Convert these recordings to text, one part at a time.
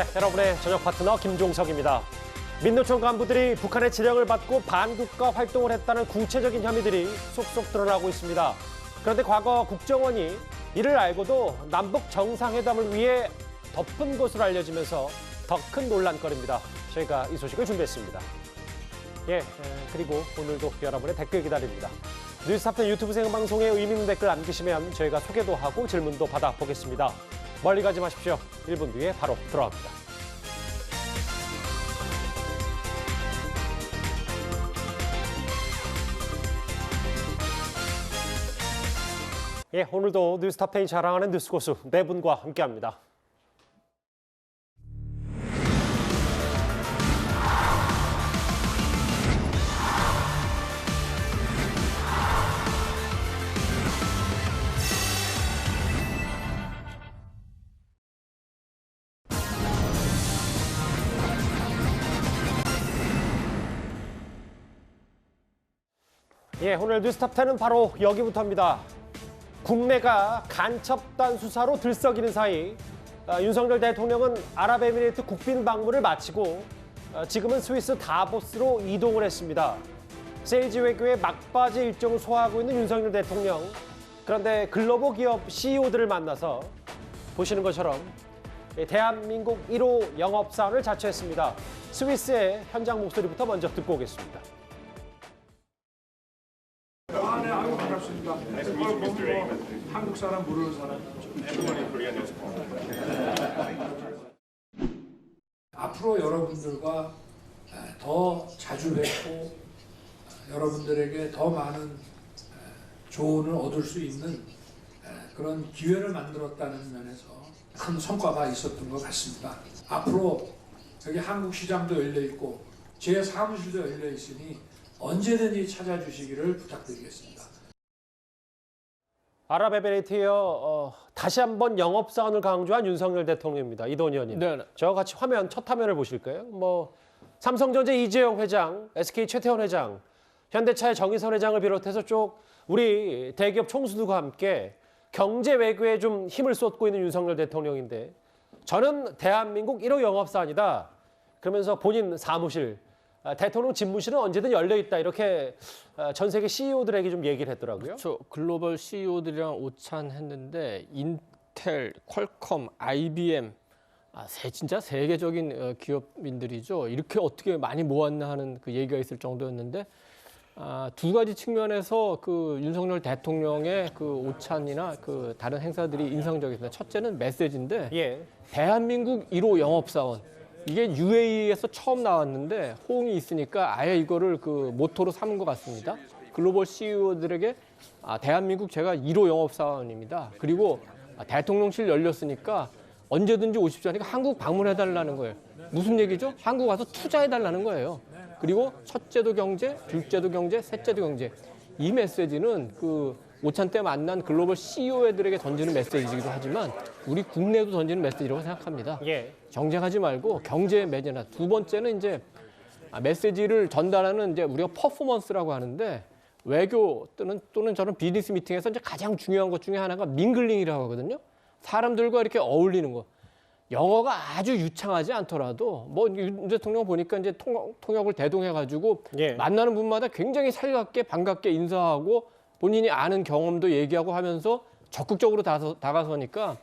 네, 여러분의 저녁 파트너 김종석입니다. 민노총 간부들이 북한의 지령을 받고 반국가 활동을 했다는 구체적인 혐의들이 속속 드러나고 있습니다. 그런데 과거 국정원이 이를 알고도 남북 정상회담을 위해 덮은 것으로 알려지면서 더 큰 논란거리입니다. 저희가 이 소식을 준비했습니다. 그리고 오늘도 여러분의 댓글 기다립니다. 뉴스타파 유튜브 생방송에 의미 있는 댓글 남기시면 저희가 소개도 하고 질문도 받아보겠습니다. 멀리 가지 마십시오. 1분 뒤에 바로 들어갑니다. 오늘도 뉴스타파이 자랑하는 뉴스고수 네 분과 함께합니다. 오늘 뉴스탑10은 바로 여기부터입니다. 국내가 간첩단 수사로 들썩이는 사이 윤석열 대통령은 아랍에미리트 국빈 방문을 마치고 지금은 스위스 다보스로 이동을 했습니다. 세일즈 외교의 막바지 일정을 소화하고 있는 윤석열 대통령. 그런데 글로벌 기업 CEO들을 만나서 보시는 것처럼 대한민국 1호 영업사원을 자처했습니다. 스위스의 현장 목소리부터 먼저 듣고 오겠습니다. 아유 반갑습니다. 한국 사람 모르는 사람. 앞으로 여러분들과 더 자주 뵙고 여러분들에게 더 많은 조언을 얻을 수 있는 그런 기회를 만들었다는 면에서 큰 성과가 있었던 것 같습니다. 앞으로 여기 한국 시장도 열려 있고 제 사무실도 열려 있으니 언제든지 찾아주시기를 부탁드리겠습니다. 아랍에미리트여 다시 한번 영업사원을 강조한 윤석열 대통령입니다. 이동희 의원님. 네. 저와 같이 첫 화면을 보실까요? 삼성전자 이재용 회장, SK 최태원 회장, 현대차의 정의선 회장을 비롯해서 쭉 우리 대기업 총수들과 함께 경제 외교에 좀 힘을 쏟고 있는 윤석열 대통령인데 저는 대한민국 1호 영업사원이다. 그러면서 본인 사무실, 대통령 집무실은 언제든 열려 있다 이렇게 전 세계 CEO들에게 좀 얘기를 했더라고요. 그렇죠. 글로벌 CEO들이랑 오찬했는데 인텔, 퀄컴, IBM 진짜 세계적인 기업인들이죠. 이렇게 어떻게 많이 모았나 하는 그 얘기가 있을 정도였는데 두 가지 측면에서 그 윤석열 대통령의 그 오찬이나 그 다른 행사들이 인상적이었습니다. 첫째는 메시지인데 대한민국 1호 영업사원. 이게 UAE에서 처음 나왔는데 호응이 있으니까 아예 이거를 그 모토로 삼은 것 같습니다. 글로벌 CEO들에게 대한민국 제가 1호 영업사원입니다. 그리고 대통령실 열렸으니까 언제든지 오십시오 하니까 한국 방문해달라는 거예요. 무슨 얘기죠? 한국 와서 투자해달라는 거예요. 그리고 첫째도 경제, 둘째도 경제, 셋째도 경제. 이 메시지는 그 오찬 때 만난 글로벌 CEO들에게 던지는 메시지이기도 하지만 우리 국내도 던지는 메시지라고 생각합니다. 경쟁하지 말고 경제에 매진하라. 두 번째는 이제 메시지를 전달하는 이제 우리가 퍼포먼스라고 하는데 외교 또는 저는 비즈니스 미팅에서 이제 가장 중요한 것 중에 하나가 밍글링이라고 하거든요. 사람들과 이렇게 어울리는 거. 영어가 아주 유창하지 않더라도 윤 대통령 보니까 이제 통역을 대동해가지고 만나는 분마다 굉장히 살갑게 반갑게 인사하고 본인이 아는 경험도 얘기하고 하면서 적극적으로 다가서니까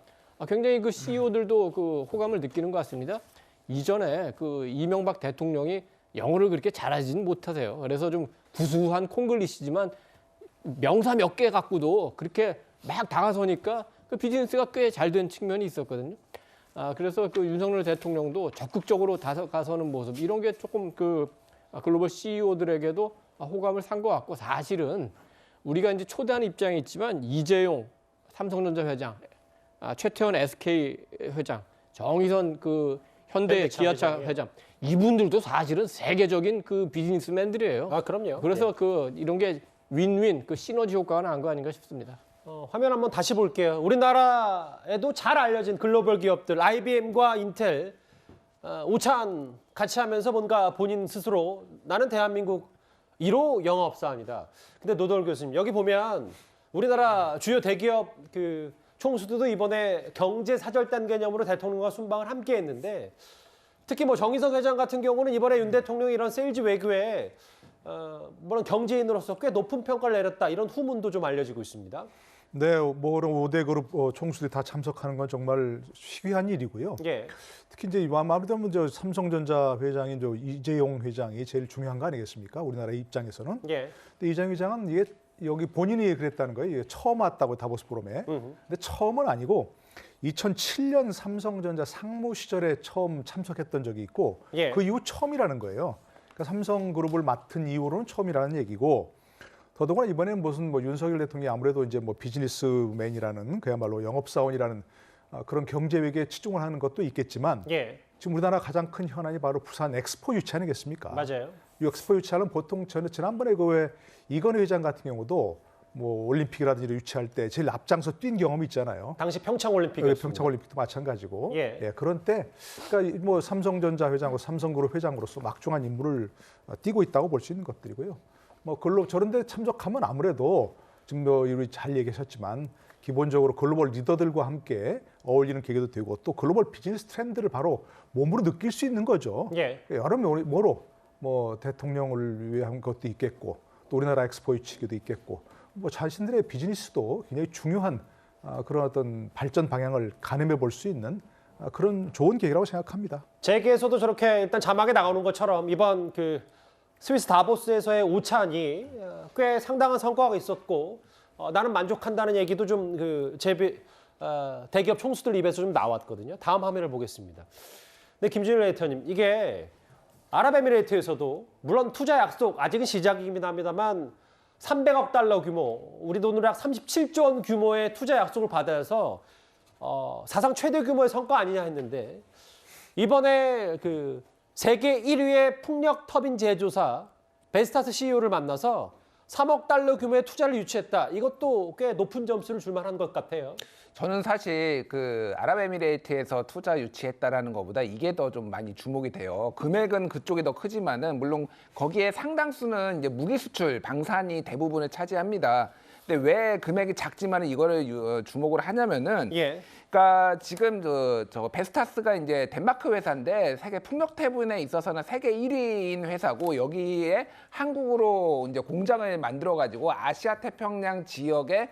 굉장히 그 CEO들도 그 호감을 느끼는 것 같습니다. 이전에 그 이명박 대통령이 영어를 그렇게 잘하지는 못하세요. 그래서 좀 구수한 콩글리시지만 명사 몇 개 갖고도 그렇게 막 다가서니까 그 비즈니스가 꽤 잘 된 측면이 있었거든요. 그래서 그 윤석열 대통령도 적극적으로 다가서는 모습 이런 게 조금 그 글로벌 CEO들에게도 호감을 산 것 같고 사실은 우리가 이제 초대하는 입장에 있지만 이재용 삼성전자 회장, 최태원 SK 회장, 정의선 그 현대 기아차 회장 이분들도 사실은 세계적인 그 비즈니스맨들이에요. 그럼요. 그래서 그 이런 게 윈윈 그 시너지 효과가 난 거 아닌가 싶습니다. 화면 한번 다시 볼게요. 우리나라에도 잘 알려진 글로벌 기업들 IBM과 인텔 오찬 같이 하면서 뭔가 본인 스스로 나는 대한민국 1호 영업사원이다. 근데 노돌 교수님 여기 보면 우리나라 주요 대기업 그 총수들도 이번에 경제 사절단 개념으로 대통령과 순방을 함께 했는데 특히 뭐 정의석 회장 같은 경우는 이번에 윤 대통령이 이런 세일즈 외교에 물론 경제인으로서 꽤 높은 평가를 내렸다 이런 후문도 좀 알려지고 있습니다. 네, 뭐 그런 5대 그룹 총수들이 다 참석하는 건 정말 희귀한 일이고요. 예. 특히 이제 아무래도 저 삼성전자 회장인 저 이재용 회장이 제일 중요한 거 아니겠습니까? 우리나라 입장에서는. 예. 근데 이재용 회장은 이게 여기 본인이 그랬다는 거예요. 이게 처음 왔다고 다보스 포럼에. 근데 처음은 아니고 2007년 삼성전자 상무 시절에 처음 참석했던 적이 있고 예. 그 이후 처음이라는 거예요. 그러니까 삼성그룹을 맡은 이후로는 처음이라는 얘기고 더더구나 이번에는 무슨 뭐 윤석열 대통령이 아무래도 이제 뭐 비즈니스맨이라는 그야말로 영업사원이라는 그런 경제 외교에 치중을 하는 것도 있겠지만 예. 지금 우리나라 가장 큰 현안이 바로 부산 엑스포 유치 아니겠습니까? 맞아요. 이 엑스포 유치하는 보통 지난번에 그 왜 이건희 회장 같은 경우도 뭐 올림픽이라든지 유치할 때 제일 앞장서 뛴 경험이 있잖아요. 당시 평창 올림픽이었습니다. 평창 올림픽도 마찬가지고. 예. 그런 때 그러니까 뭐 삼성전자 회장으로 삼성그룹 회장으로서 막중한 임무를 띠고 있다고 볼 수 있는 것들이고요. 뭐 저런 데 참석하면 아무래도 지금 뭐 우리 잘 얘기하셨지만 기본적으로 글로벌 리더들과 함께 어울리는 계기도 되고 또 글로벌 비즈니스 트렌드를 바로 몸으로 느낄 수 있는 거죠. 예. 여러모로 뭐 대통령을 위한 것도 있겠고 또 우리나라 엑스포 유치기도 있겠고 뭐 자신들의 비즈니스도 굉장히 중요한 그런 어떤 발전 방향을 가늠해 볼 수 있는 그런 좋은 계기라고 생각합니다. 재계에서도 저렇게 일단 자막에 나오는 것처럼 이번 그 스위스 다보스에서의 오찬이 꽤 상당한 성과가 있었고 나는 만족한다는 얘기도 좀 그 대기업 총수들 입에서 좀 나왔거든요. 다음 화면을 보겠습니다. 근데 김준일 에디터님 이게 아랍에미레이트에서도 물론 투자 약속 아직은 시작이긴 합니다만 300억 달러 규모 우리 돈으로 약 37조 원 규모의 투자 약속을 받아서 사상 최대 규모의 성과 아니냐 했는데 이번에 그 세계 1위의 풍력 터빈 제조사 베스타스 CEO를 만나서 3억 달러 규모의 투자를 유치했다. 이것도 꽤 높은 점수를 줄 만한 것 같아요. 저는 사실 그 아랍에미레이트에서 투자 유치했다라는 것보다 이게 더 좀 많이 주목이 돼요. 금액은 그쪽이 더 크지만은 물론 거기에 상당수는 이제 무기 수출, 방산이 대부분을 차지합니다. 근데 왜 금액이 작지만은 이거를 주목을 하냐면은 예. 그러니까 지금 저 베스타스가 이제 덴마크 회사인데 세계 풍력 태분에 있어서는 세계 1위인 회사고 여기에 한국으로 이제 공장을 만들어 가지고 아시아 태평양 지역에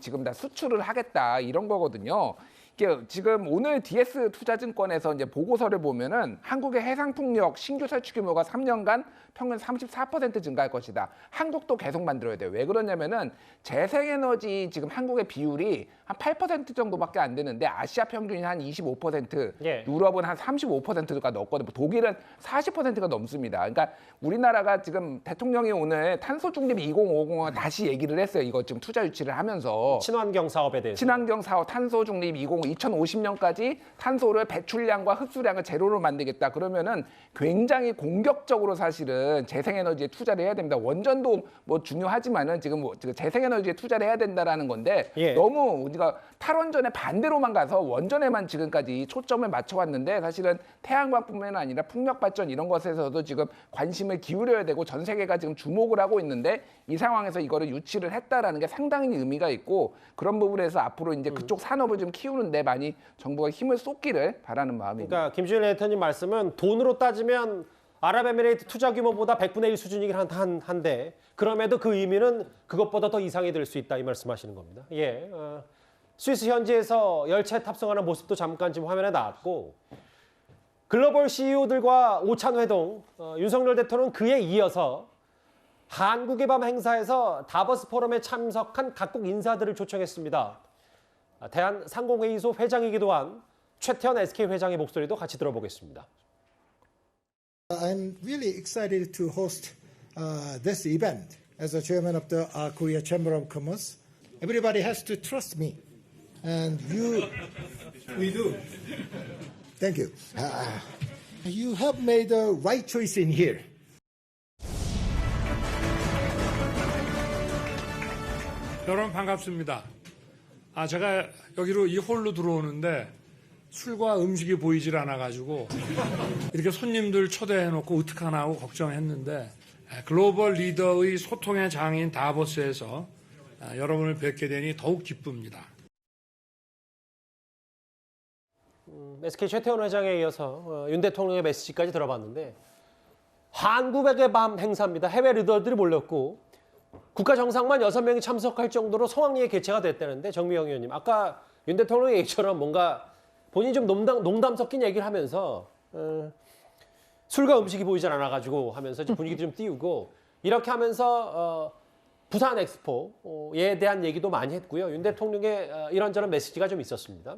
지금 다 수출을 하겠다 이런 거거든요. 이게 지금 오늘 DS 투자증권에서 이제 보고서를 보면은 한국의 해상풍력 신규 설치 규모가 3년간 평균 34% 증가할 것이다. 한국도 계속 만들어야 돼요. 왜 그러냐면은 재생에너지 지금 한국의 비율이 한 8% 정도밖에 안 되는데 아시아 평균이 한 25%, 예. 유럽은 한 35%가 넘거든요. 독일은 40%가 넘습니다. 그러니까 우리나라가 지금 대통령이 오늘 탄소 중립 2050을 다시 얘기를 했어요. 이거 지금 투자 유치를 하면서. 친환경 사업에 대해서. 친환경 사업 탄소 중립 2050년까지 탄소를 배출량과 흡수량을 제로로 만들겠다. 그러면은 굉장히 공격적으로 사실은 재생에너지에 투자를 해야 됩니다. 원전도 뭐 중요하지만은 지금 재생에너지에 투자를 해야 된다라는 건데 예. 너무 우리가 탈원전에 반대로만 가서 원전에만 지금까지 초점을 맞춰왔는데 사실은 태양광뿐만 아니라 풍력 발전 이런 것에서도 지금 관심을 기울여야 되고 전 세계가 지금 주목을 하고 있는데 이 상황에서 이거를 유치를 했다라는 게 상당히 의미가 있고 그런 부분에서 앞으로 이제 그쪽 산업을 좀 키우는데 많이 정부가 힘을 쏟기를 바라는 마음입니다. 그러니까 김준일 에디터님 말씀은 돈으로 따지면 아랍에미레이트 투자 규모보다 100분의 1 수준이긴 한데 그럼에도 그 의미는 그것보다 더 이상이 될 수 있다 이 말씀하시는 겁니다. 예, 스위스 현지에서 열차에 탑승하는 모습도 잠깐 지금 화면에 나왔고 글로벌 CEO들과 오찬 회동 윤석열 대통령은 그에 이어서 한국의 밤 행사에서 다보스 포럼에 참석한 각국 인사들을 초청했습니다. 대한상공회의소 회장이기도 한 최태원 SK 회장의 목소리도 같이 들어보겠습니다. I'm really excited to host this event as the chairman of the Korea Chamber of Commerce. Everybody has to trust me, and we do. Thank you. You have made the right choice in here. 여러분 반갑습니다. 제가 여기로 이 홀로 들어오는데 술과 음식이 보이질 않아가지고 이렇게 손님들 초대해놓고 어떡하나 하고 걱정했는데 글로벌 리더의 소통의 장인 다보스에서 여러분을 뵙게 되니 더욱 기쁩니다. SK 최태원 회장에 이어서 윤 대통령의 메시지까지 들어봤는데 한국의 밤 행사입니다. 해외 리더들이 몰렸고 국가 정상만 6명이 참석할 정도로 성황리에 개최가 됐다는데 정미영 의원님 아까 윤 대통령 얘기처럼 뭔가 본인이 좀 농담 섞인 얘기를 하면서 술과 음식이 보이질 않아가지고 하면서 분위기도 좀 띄우고 이렇게 하면서 부산 엑스포에 대한 얘기도 많이 했고요. 윤 대통령의 이런저런 메시지가 좀 있었습니다.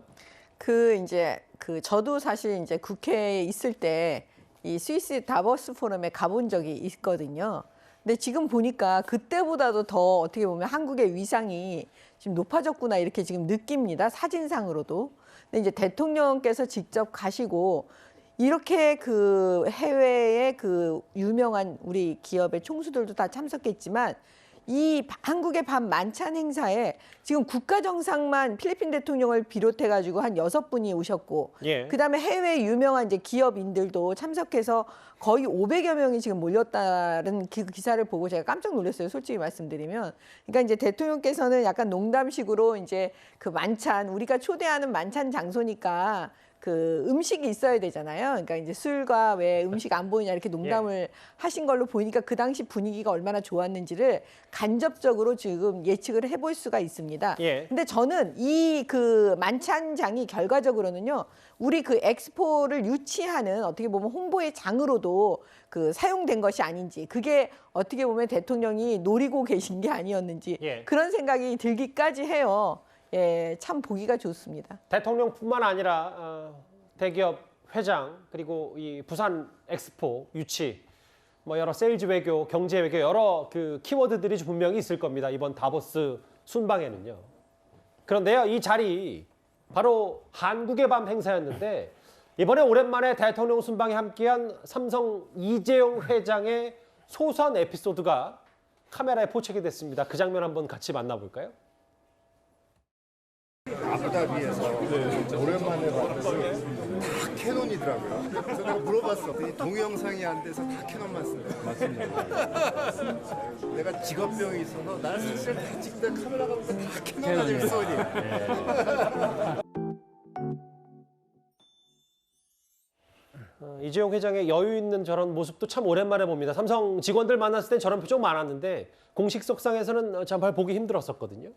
저도 사실 이제 국회에 있을 때 이 스위스 다보스 포럼에 가본 적이 있거든요. 근데 지금 보니까 그때보다도 더 어떻게 보면 한국의 위상이 지금 높아졌구나 이렇게 지금 느낍니다. 사진상으로도. 근데 이제 대통령께서 직접 가시고 이렇게 그 해외의 그 유명한 우리 기업의 총수들도 다 참석했지만 이 한국의 밤 만찬 행사에 지금 국가 정상만 필리핀 대통령을 비롯해 가지고 한 6분이 오셨고 예. 그다음에 해외 유명한 이제 기업인들도 참석해서 거의 500여 명이 지금 몰렸다는 기사를 보고 제가 깜짝 놀랐어요. 솔직히 말씀드리면. 그러니까 이제 대통령께서는 약간 농담식으로 이제 그 만찬 우리가 초대하는 만찬 장소니까 그 음식이 있어야 되잖아요. 그러니까 이제 술과 왜 음식 안 보이냐 이렇게 농담을 하신 걸로 보이니까 그 당시 분위기가 얼마나 좋았는지를 간접적으로 지금 예측을 해볼 수가 있습니다. 예. 근데 저는 이 그 만찬장이 결과적으로는요, 우리 그 엑스포를 유치하는 어떻게 보면 홍보의 장으로도 그 사용된 것이 아닌지, 그게 어떻게 보면 대통령이 노리고 계신 게 아니었는지 예. 그런 생각이 들기까지 해요. 예, 참 보기가 좋습니다. 대통령뿐만 아니라 대기업 회장 그리고 이 부산 엑스포 유치 뭐 여러 세일즈 외교, 경제 외교 여러 그 키워드들이 분명히 있을 겁니다. 이번 다보스 순방에는요. 그런데요, 이 자리 바로 한국의 밤 행사였는데 이번에 오랜만에 대통령 순방에 함께한 삼성 이재용 회장의 소소한 에피소드가 카메라에 포착이 됐습니다. 그 장면 한번 같이 만나볼까요? 아부다비에서 오랜만에 봤는데 다 캐논이더라고요. 그래서 내가 물어봤어. 근데 동영상이 안 돼서 다 캐논만 쓰네. 맞습니다. 내가 직업병이 있어서 나는 사실 다 찍다 카메라가 보니까 다 캐논 아니면 소니. 이재용 회장의 여유 있는 저런 모습도 참 오랜만에 봅니다. 삼성 직원들 만났을 땐 저런 표정 많았는데 공식 석상에서는 정말 보기 힘들었었거든요.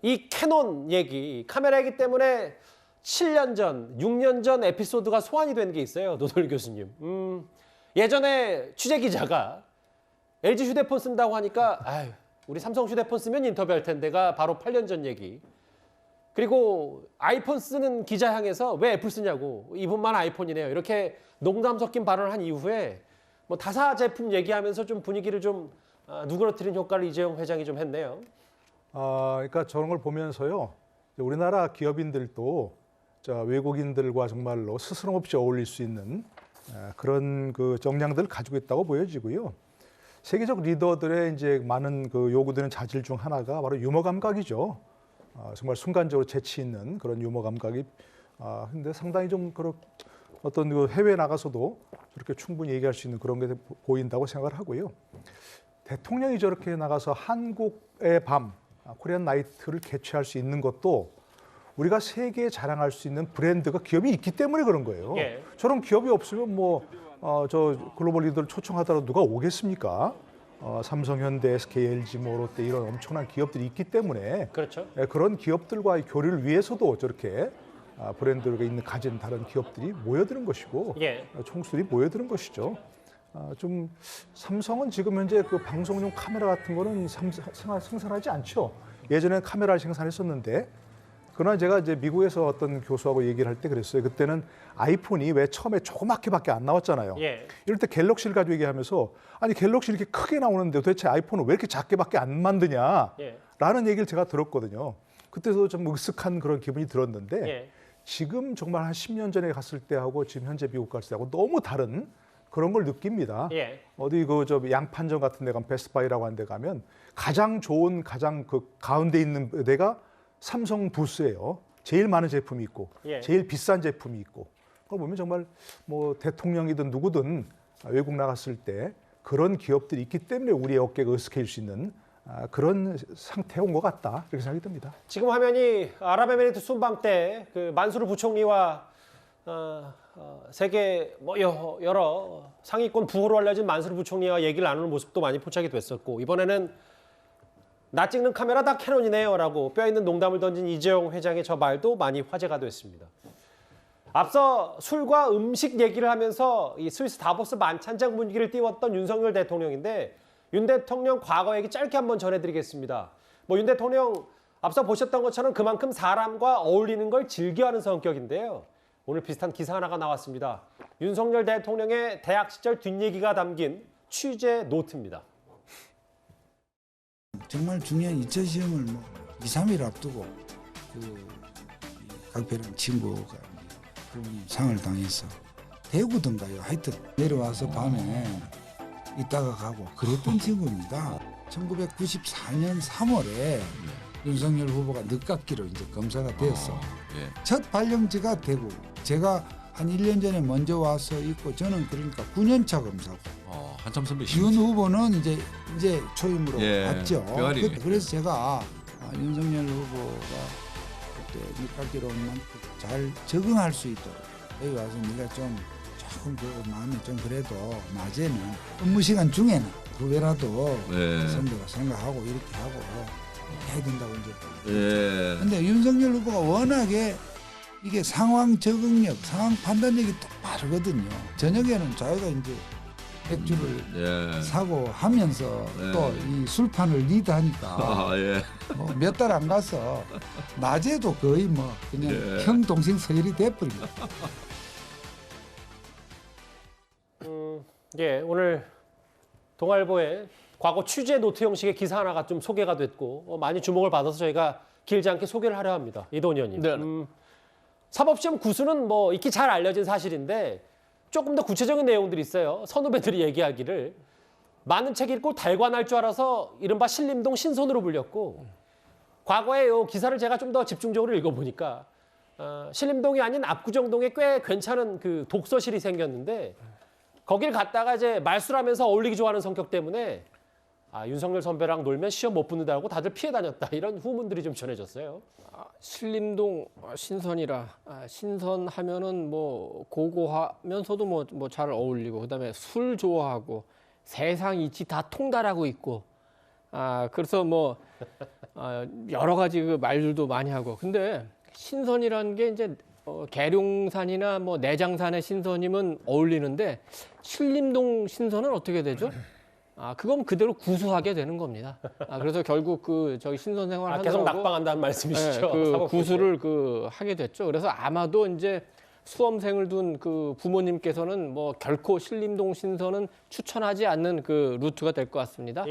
이 캐논 얘기, 카메라 얘기 때문에 7년 전, 6년 전 에피소드가 소환이 된 게 있어요. 노돌 교수님. 예전에 취재 기자가 LG 휴대폰 쓴다고 하니까 아유, 우리 삼성 휴대폰 쓰면 인터뷰할 텐데가 바로 8년 전 얘기. 그리고 아이폰 쓰는 기자 향해서 왜 애플 쓰냐고, 이분만 아이폰이네요. 이렇게 농담 섞인 발언을 한 이후에 뭐 타사 제품 얘기하면서 좀 분위기를 좀 누그러뜨린 효과를 이재용 회장이 좀 했네요. 그러니까 저런 걸 보면서요, 우리나라 기업인들도 외국인들과 정말로 스스럼 없이 어울릴 수 있는 그런 그 역량들을 가지고 있다고 보여지고요. 세계적 리더들의 이제 많은 그 요구되는 자질 중 하나가 바로 유머 감각이죠. 정말 순간적으로 재치 있는 그런 유머 감각이. 근데 상당히 좀 어떤 그 해외에 나가서도 저렇게 충분히 얘기할 수 있는 그런 게 보인다고 생각을 하고요. 대통령이 저렇게 나가서 한국의 밤, 코리안 나이트를 개최할 수 있는 것도 우리가 세계에 자랑할 수 있는 브랜드가 기업이 있기 때문에 그런 거예요. 예. 저런 기업이 없으면 저 글로벌 리더를 초청하더라도 누가 오겠습니까? 삼성, 현대, SK, LG, 롯데 이런 엄청난 기업들이 있기 때문에 그렇죠. 그런 기업들과의 교류를 위해서도 저렇게 브랜드가 가진 다른 기업들이 모여드는 것이고 예. 총수들이 모여드는 것이죠. 좀 삼성은 지금 현재 그 방송용 카메라 같은 거는 생산하지 않죠. 예전에 카메라를 생산했었는데, 그러나 제가 이제 미국에서 어떤 교수하고 얘기를 할 때 그랬어요. 그때는 아이폰이 왜 처음에 조그맣게밖에 안 나왔잖아요. 예. 이럴 때 갤럭시를 가지고 얘기하면서 아니 갤럭시 이렇게 크게 나오는데 도대체 아이폰은 왜 이렇게 작게밖에 안 만드냐? 예. 라는 얘기를 제가 들었거든요. 그때도 좀 익숙한 그런 기분이 들었는데 예. 지금 정말 한 10년 전에 갔을 때하고 지금 현재 미국 갔을 때하고 너무 다른 그런 걸 느낍니다. 예. 어디 양판점 같은 데 가면 베스트바이라고 하는 데 가면 가장 좋은 그 가운데 있는 데가 삼성 부스예요. 제일 많은 제품이 있고 예. 제일 비싼 제품이 있고. 그걸 보면 정말 뭐 대통령이든 누구든 외국 나갔을 때 그런 기업들이 있기 때문에 우리의 어깨가 으스해질 수 있는 그런 상태에 온 것 같다 이렇게 생각이 듭니다. 지금 화면이 아랍에미리트 순방 때 그 만수르 부총리와 세계 뭐 여러 상위권 부호로 알려진 만수르 부총리와 얘기를 나누는 모습도 많이 포착이 됐었고, 이번에는 나 찍는 카메라 다 캐논이네요라고 뼈 있는 농담을 던진 이재용 회장의 저 말도 많이 화제가 됐습니다. 앞서 술과 음식 얘기를 하면서 이 스위스 다보스 만찬장 분위기를 띄웠던 윤석열 대통령인데, 윤 대통령 과거 얘기 짧게 한번 전해드리겠습니다. 윤 대통령 앞서 보셨던 것처럼 그만큼 사람과 어울리는 걸 즐겨하는 성격인데요. 오늘 비슷한 기사 하나가 나왔습니다. 윤석열 대통령의 대학 시절 뒷얘기가 담긴 취재 노트입니다. 정말 중요한 2차 시험을 2, 3일 앞두고 강패랑 친구가 그런 상을 당해서 대구던가요. 하여튼 내려와서 밤에 있다가 가고 그랬던 친구입니다. 1994년 3월에 윤석열 후보가 늦깎이로 이제 검사가 되었어. 첫 발령지가 대구. 제가 한 1년 전에 먼저 와서 있고 저는 그러니까 9년차 검사고. 한참 선배시죠. 윤 후보는 이제 초임으로 왔죠. 병아리. 그래서 제가 윤석열 후보가 그때 늦깎이로 온 만큼 잘 적응할 수 있도록 여기 와서 네가 좀 조금 그 마음이 좀 그래도 낮에는 업무 시간 중에는 후배라도 선배가 생각하고 이렇게 하고 해야 된다고 이제. 근데 윤석열 후보가 워낙에 이게 상황 적응력, 상황 판단력이 또 빠르거든요. 저녁에는 자기가 이제 맥주를 사고 하면서 또 이 술판을 리드하니까 몇 달 안 가서 낮에도 거의 그냥 형 동생 서열이 돼버립니다. 오늘 동아일보에 과거 취재 노트 형식의 기사 하나가 좀 소개가 됐고 많이 주목을 받아서 저희가 길지 않게 소개를 하려 합니다. 이도훈 의원님. 사법시험 구수는 익히 잘 알려진 사실인데 조금 더 구체적인 내용들이 있어요. 선후배들이 얘기하기를 많은 책 읽고 달관할 줄 알아서 이른바 신림동 신선으로 불렸고, 과거에 이 기사를 제가 좀 더 집중적으로 읽어보니까 신림동이 아닌 압구정동에 꽤 괜찮은 그 독서실이 생겼는데 거길 갔다가 이제 말술하면서 어울리기 좋아하는 성격 때문에 윤석열 선배랑 놀면 시험 못 붙는다고 다들 피해 다녔다, 이런 후문들이 좀 전해졌어요. 신림동 신선이라 신선하면은 고고하면서도 잘 어울리고, 그다음에 술 좋아하고 세상 이치 다 통달하고 있고, 그래서 여러 가지 그 말들도 많이 하고. 근데 신선이라는 게 이제 계룡산이나 내장산의 신선임은 어울리는데 신림동 신선은 어떻게 되죠? 그건 그대로 구수하게 되는 겁니다. 그래서 결국 저기 신선 생활 하느라고 계속 낙방한다는 말씀이시죠? 그 구수를 하게 됐죠. 그래서 아마도 이제 수험생을 둔 그 부모님께서는 결코 신림동 신선은 추천하지 않는 그 루트가 될 것 같습니다.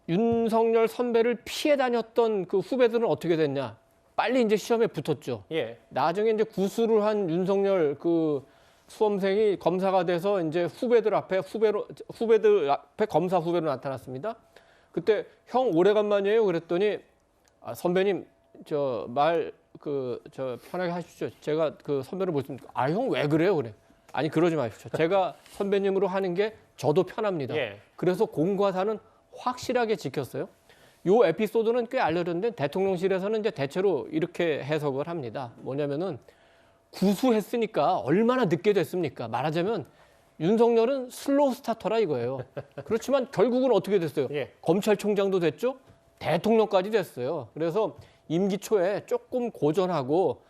윤석열 선배를 피해 다녔던 그 후배들은 어떻게 됐냐? 빨리 이제 시험에 붙었죠. 나중에 이제 구수를 한 윤석열 그 수험생이 검사가 돼서 이제 후배들 앞에 검사 후배로 나타났습니다. 그때 형 오래간만이에요. 그랬더니 선배님 저 편하게 하십시오. 제가 그 선배를 모십니다. 형 왜 그래요? 그래. 아니 그러지 마십시오. 제가 선배님으로 하는 게 저도 편합니다. 그래서 공과 사는 확실하게 지켰어요. 요 에피소드는 꽤 알려졌는데 대통령실에서는 이제 대체로 이렇게 해석을 합니다. 뭐냐면은 구수했으니까 얼마나 늦게 됐습니까? 말하자면 윤석열은 슬로우 스타터라 이거예요. 그렇지만 결국은 어떻게 됐어요? 검찰총장도 됐죠? 대통령까지 됐어요. 그래서 임기 초에 조금 고전하고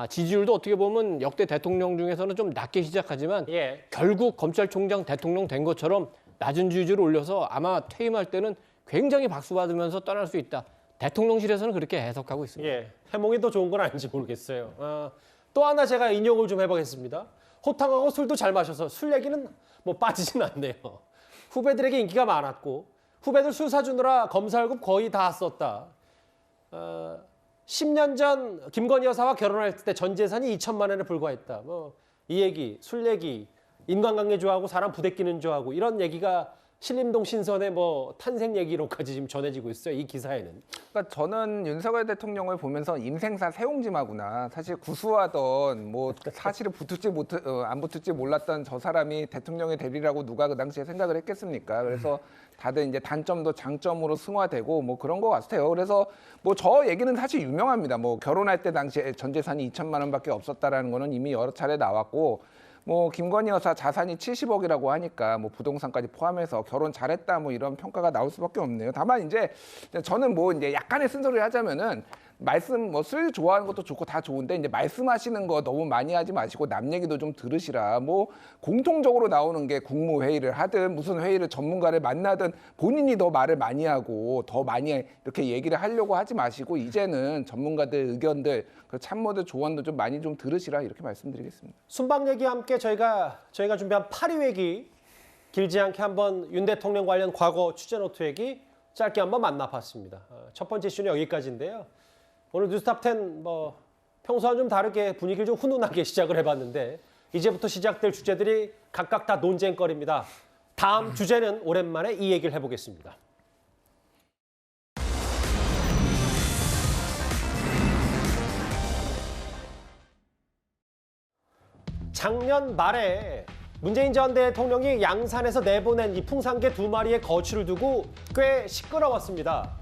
지지율도 어떻게 보면 역대 대통령 중에서는 좀 낮게 시작하지만 결국 검찰총장 대통령 된 것처럼 낮은 지지율을 올려서 아마 퇴임할 때는 굉장히 박수 받으면서 떠날 수 있다. 대통령실에서는 그렇게 해석하고 있습니다. 해몽이 더 좋은 건 아닌지 모르겠어요. 또 하나 제가 인용을 좀 해보겠습니다. 호탕하고 술도 잘 마셔서 술 얘기는 빠지진 않네요. 후배들에게 인기가 많았고 후배들 술 사주느라 검사 월급 거의 다 썼다. 10년 전 김건희 여사와 결혼할 때 전 재산이 2천만 원에 불과했다. 이 얘기, 술 얘기, 인간관계 좋아하고 사람 부대끼는 좋아하고 이런 얘기가 신림동 신선의 뭐 탄생 얘기로까지 지금 전해지고 있어요. 이 기사에는. 그러니까 저는 윤석열 대통령을 보면서 인생사 세옹지마구나. 사실 구수하던 뭐 사실은 안 붙을지 몰랐던 저 사람이 대통령의 대리라고 누가 그 당시에 생각을 했겠습니까? 그래서 다들 이제 단점도 장점으로 승화되고 뭐 그런 것 같아요. 그래서 뭐 저 얘기는 사실 유명합니다. 뭐 결혼할 때 당시에 전 재산이 2천만 원밖에 없었다라는 거는 이미 여러 차례 나왔고, 뭐 김건희 여사 자산이 70억이라고 하니까 뭐 부동산까지 포함해서 결혼 잘했다 뭐 이런 평가가 나올 수밖에 없네요. 다만 이제 저는 뭐 이제 약간의 쓴소리를 하자면은 말씀 뭐 술 좋아하는 것도 좋고 다 좋은데 이제 말씀하시는 거 너무 많이 하지 마시고 남 얘기도 좀 들으시라. 뭐 공통적으로 나오는 게 국무회의를 하든 무슨 회의를 전문가를 만나든 본인이 더 말을 많이 하고 더 많이 이렇게 얘기를 하려고 하지 마시고 이제는 전문가들 의견들 그 참모들 조언도 좀 많이 좀 들으시라 이렇게 말씀드리겠습니다. 순방 얘기와 함께 저희가 준비한 파리 얘기 길지 않게 한번 윤 대통령 관련 과거 취재 노트 얘기 짧게 한번 만나봤습니다. 첫 번째 이슈는 여기까지인데요. 오늘 뉴스탑10 뭐 평소와는 좀 다르게 분위기를 좀 훈훈하게 시작을 해봤는데 이제부터 시작될 주제들이 각각 다 논쟁거리입니다. 다음 주제는 오랜만에 이 얘기를 해보겠습니다. 작년 말에 문재인 전 대통령이 양산에서 내보낸 이 풍산개 2마리의 거취를 두고 꽤 시끄러웠습니다.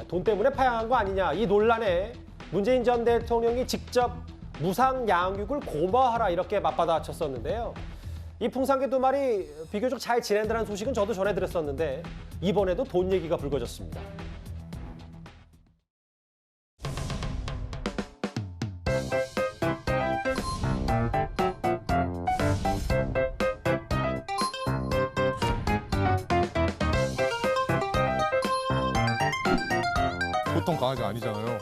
돈 때문에 파양한 거 아니냐, 이 논란에 문재인 전 대통령이 직접 무상 양육을 고마워하라 이렇게 맞받아쳤었는데요. 이 풍산개 2마리 비교적 잘 지낸다는 소식은 저도 전해드렸었는데 이번에도 돈 얘기가 불거졌습니다. 보통 강아지가 아니잖아요.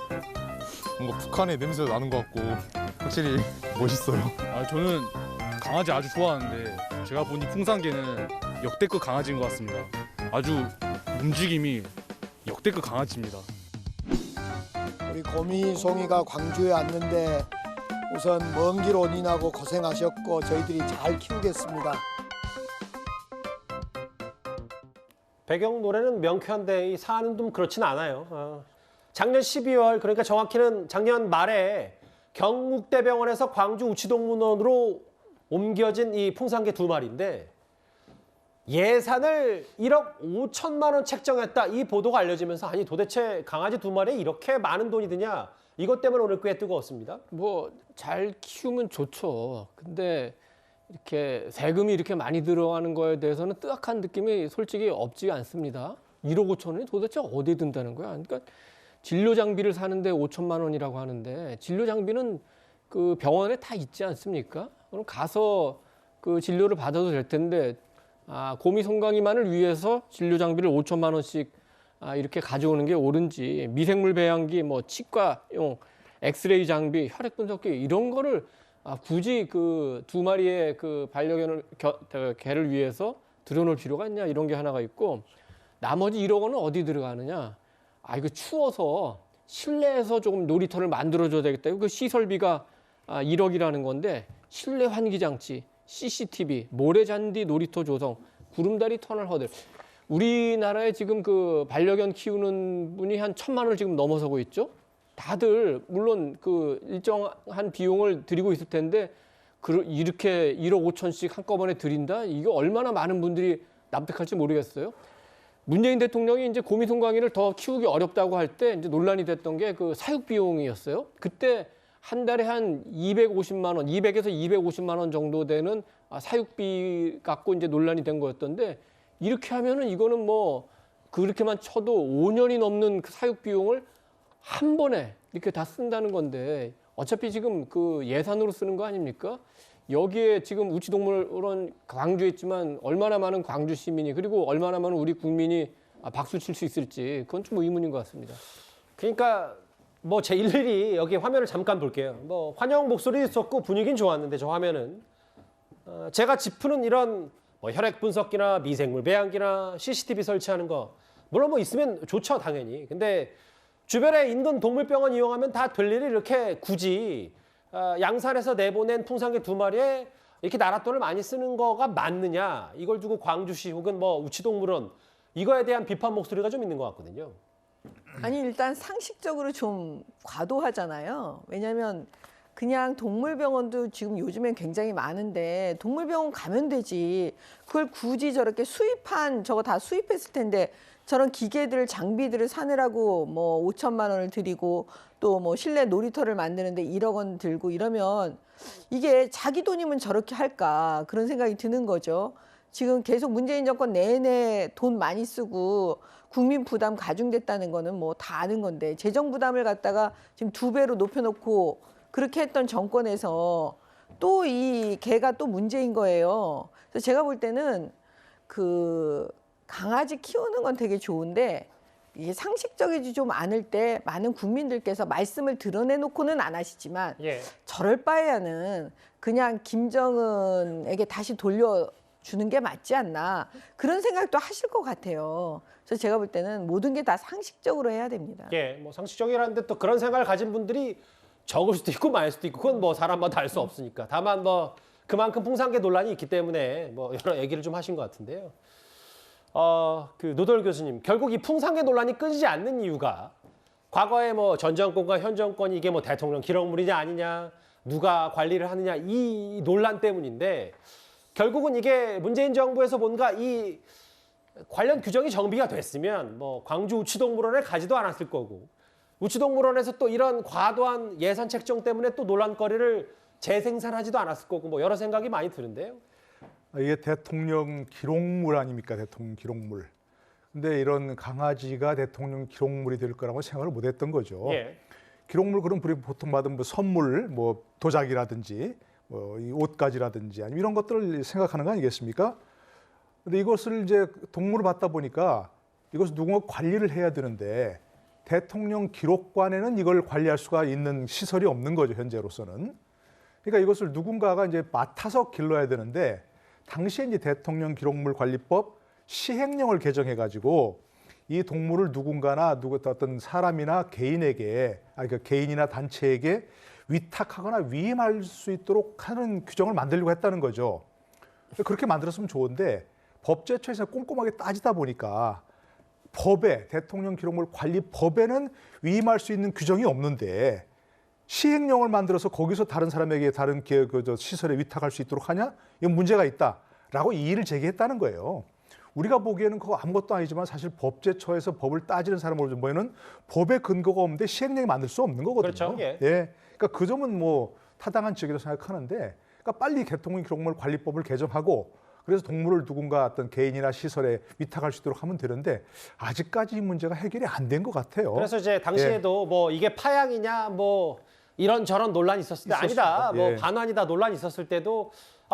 뭔가 북한의 냄새가 나는 것 같고 확실히 멋있어요. 저는 강아지 아주 좋아하는데 제가 본 이 풍산개는 역대급 강아지인 것 같습니다. 아주 움직임이 역대급 강아지입니다. 우리 고미송이가 광주에 왔는데 우선 먼 길 온인하고 고생하셨고 저희들이 잘 키우겠습니다. 배경 노래는 명쾌한데 이 사안은 좀 그렇진 않아요. 작년 12월, 그러니까 정확히는 작년 말에 경북대병원에서 광주 우치동문원으로 옮겨진 이 풍산개 2마리인데 예산을 1억 5천만 원 책정했다, 이 보도가 알려지면서 아니 도대체 강아지 2마리에 이렇게 많은 돈이 드냐, 이것 때문에 오늘 꽤 뜨거웠습니다. 뭐 잘 키우면 좋죠. 근데 이렇게 세금이 이렇게 많이 들어가는 거에 대해서는 뜨악한 느낌이 솔직히 없지 않습니다. 1억 5천 원이 도대체 어디에 든다는 거야? 그러니까 진료 장비를 사는데 5천만 원이라고 하는데 진료 장비는 그 병원에 다 있지 않습니까? 그럼 가서 그 진료를 받아도 될 텐데 고미 송강이만을 위해서 진료 장비를 5천만 원씩 이렇게 가져오는 게 옳은지, 미생물 배양기, 뭐 치과용 엑스레이 장비, 혈액 분석기 이런 거를 굳이 그 2마리의 그 반려견을 개를 위해서 들여놓을 필요가 있냐, 이런 게 하나가 있고, 나머지 1억 원은 어디 들어가느냐? 이거 추워서 실내에서 조금 놀이터를 만들어줘야 되겠다. 그 시설비가 1억이라는 건데 실내 환기장치, CCTV, 모래잔디 놀이터 조성, 구름다리 터널 허들. 우리나라에 지금 그 반려견 키우는 분이 한 1,000만 원을 지금 넘어서고 있죠. 다들 물론 그 일정한 비용을 들이고 있을 텐데 이렇게 1억 5천씩 한꺼번에 들인다? 이게 얼마나 많은 분들이 납득할지 모르겠어요. 문재인 대통령이 이제 고미송강이를 더 키우기 어렵다고 할 때 이제 논란이 됐던 게 그 사육 비용이었어요. 그때 한 달에 한 250만 원, 200에서 250만 원 정도 되는 사육비 갖고 이제 논란이 된 거였던데, 이렇게 하면은 이거는 뭐 그렇게만 쳐도 5년이 넘는 그 사육 비용을 한 번에 이렇게 다 쓴다는 건데, 어차피 지금 그 예산으로 쓰는 거 아닙니까? 여기에 지금 우치동물원 광주에 있지만 얼마나 많은 광주 시민이, 그리고 얼마나 많은 우리 국민이 박수 칠 수 있을지, 그건 좀 의문인 것 같습니다. 그러니까 뭐 제 일일이 여기 화면을 잠깐 볼게요. 뭐 환영 목소리 있었고 분위기는 좋았는데 저 화면은 제가 짚는 이런 뭐 혈액 분석기나 미생물 배양기나 CCTV 설치하는 거 물론 뭐 있으면 좋죠, 당연히. 근데 주변에 인근 동물병원 이용하면 다 될 일을 이렇게 굳이 양산에서 내보낸 풍산개 2마리에 이렇게 나랏돈을 많이 쓰는 거가 맞느냐, 이걸 두고 광주시 혹은 뭐 우치동물원 이거에 대한 비판 목소리가 좀 있는 것 같거든요. 아니 일단 상식적으로 좀 과도하잖아요. 왜냐하면 그냥 동물병원도 지금 요즘엔 굉장히 많은데 동물병원 가면 되지. 그걸 굳이 저렇게 수입한 저거 다 수입했을 텐데 저런 기계들 장비들을 사느라고 뭐 5천만 원을 들이고 또 뭐 실내 놀이터를 만드는데 1억 원 들고 이러면 이게 자기 돈이면 저렇게 할까 그런 생각이 드는 거죠. 지금 계속 문재인 정권 내내 돈 많이 쓰고 국민 부담 가중됐다는 거는 뭐 다 아는 건데 재정 부담을 갖다가 지금 2배로 높여놓고 그렇게 했던 정권에서 또 이 개가 또 문제인 거예요. 그래서 제가 볼 때는 그 강아지 키우는 건 되게 좋은데 이게 상식적이지 좀 않을 때 많은 국민들께서 말씀을 드러내놓고는 안 하시지만 저럴 바에야는 그냥 김정은에게 다시 돌려주는 게 맞지 않나 그런 생각도 하실 것 같아요. 그래서 제가 볼 때는 모든 게 다 상식적으로 해야 됩니다. 예, 뭐 상식적이라는데 또 그런 생각을 가진 분들이 적을 수도 있고 많을 수도 있고 그건 뭐 사람마다 알 수 없으니까. 다만 뭐 그만큼 풍산개 논란이 있기 때문에 뭐 여러 얘기를 좀 하신 것 같은데요. 그 노돌 교수님, 결국 이 풍산개 논란이 끊이지 않는 이유가 과거에 뭐 전 정권과 현 정권이 이게 뭐 대통령 기록물이냐 아니냐, 누가 관리를 하느냐 이 논란 때문인데 결국은 이게 문재인 정부에서 뭔가 이 관련 규정이 정비가 됐으면 뭐 광주 우치동물원에 가지도 않았을 거고 우치동물원에서 또 이런 과도한 예산 책정 때문에 또 논란거리를 재생산하지도 않았을 거고 뭐 여러 생각이 많이 드는데요. 이게 대통령 기록물 아닙니까? 대통령 기록물. 근데 이런 강아지가 대통령 기록물이 될 거라고 생각을 못 했던 거죠. 예. 기록물 그럼 우리 보통 받은 뭐 선물, 뭐 도자기라든지 뭐 이 옷가지라든지 아니면 이런 것들을 생각하는 거 아니겠습니까? 근데 이것을 이제 동물을 받다 보니까 이것을 누군가 관리를 해야 되는데 대통령 기록관에는 이걸 관리할 수가 있는 시설이 없는 거죠, 현재로서는. 그러니까 이것을 누군가가 이제 맡아서 길러야 되는데 당시에 이제 대통령 기록물 관리법 시행령을 개정해 가지고 이 동물을 누군가나 어떤 사람이나 개인에게 그러니까 개인이나 단체에게 위탁하거나 위임할 수 있도록 하는 규정을 만들려고 했다는 거죠. 그렇게 만들었으면 좋은데 법제처에서 꼼꼼하게 따지다 보니까 법에 대통령 기록물 관리법에는 위임할 수 있는 규정이 없는데 시행령을 만들어서 거기서 다른 사람에게 다른 시설에 위탁할 수 있도록 하냐? 이건 문제가 있다라고 이의를 제기했다는 거예요. 우리가 보기에는 그거 아무것도 아니지만 사실 법제처에서 법을 따지는 사람을 보면은 법에 근거가 없는데 시행령이 만들 수 없는 거거든요. 그렇죠. 예. 그러니까 그 점은 뭐 타당한 지적이라고 생각하는데, 그러니까 빨리 대통령 기록물 관리법을 개정하고 그래서 동물을 누군가 어떤 개인이나 시설에 위탁할 수 있도록 하면 되는데 아직까지 이 문제가 해결이 안 된 것 같아요. 그래서 이제 당시에도 뭐 이게 파양이냐 뭐 이런저런 논란이 있었을 때 아니다. 뭐 반환이다 논란이 있었을 때도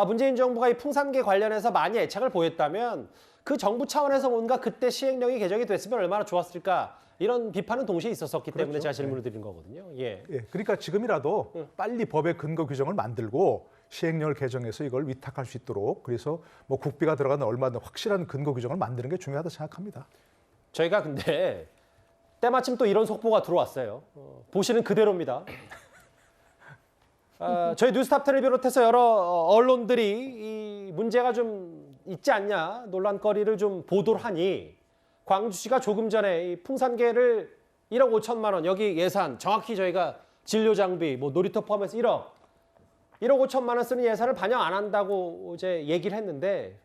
문재인 정부가 이 풍산개 관련해서 많이 애착을 보였다면 그 정부 차원에서 뭔가 그때 시행령이 개정이 됐으면 얼마나 좋았을까 이런 비판은 동시에 있었기 때문에 제가 질문을 드린 거거든요. 예. 그러니까 지금이라도 빨리 법의 근거 규정을 만들고 시행령을 개정해서 이걸 위탁할 수 있도록 그래서 뭐 국비가 들어가는 얼마나 확실한 근거 규정을 만드는 게 중요하다고 생각합니다. 저희가 근데 때마침 또 이런 속보가 들어왔어요. 보시는 그대로입니다. 저희 뉴스탑10을 비롯해서 여러 언론들이 이 문제가 좀 있지 않냐 논란거리를 좀 보도를 하니 광주시가 조금 전에 이 풍산개를 1억 5천만 원 여기 예산 정확히 저희가 진료 장비 뭐 놀이터 포함해서 1억 5천만 원 쓰는 예산을 반영 안 한다고 이제 얘기를 했는데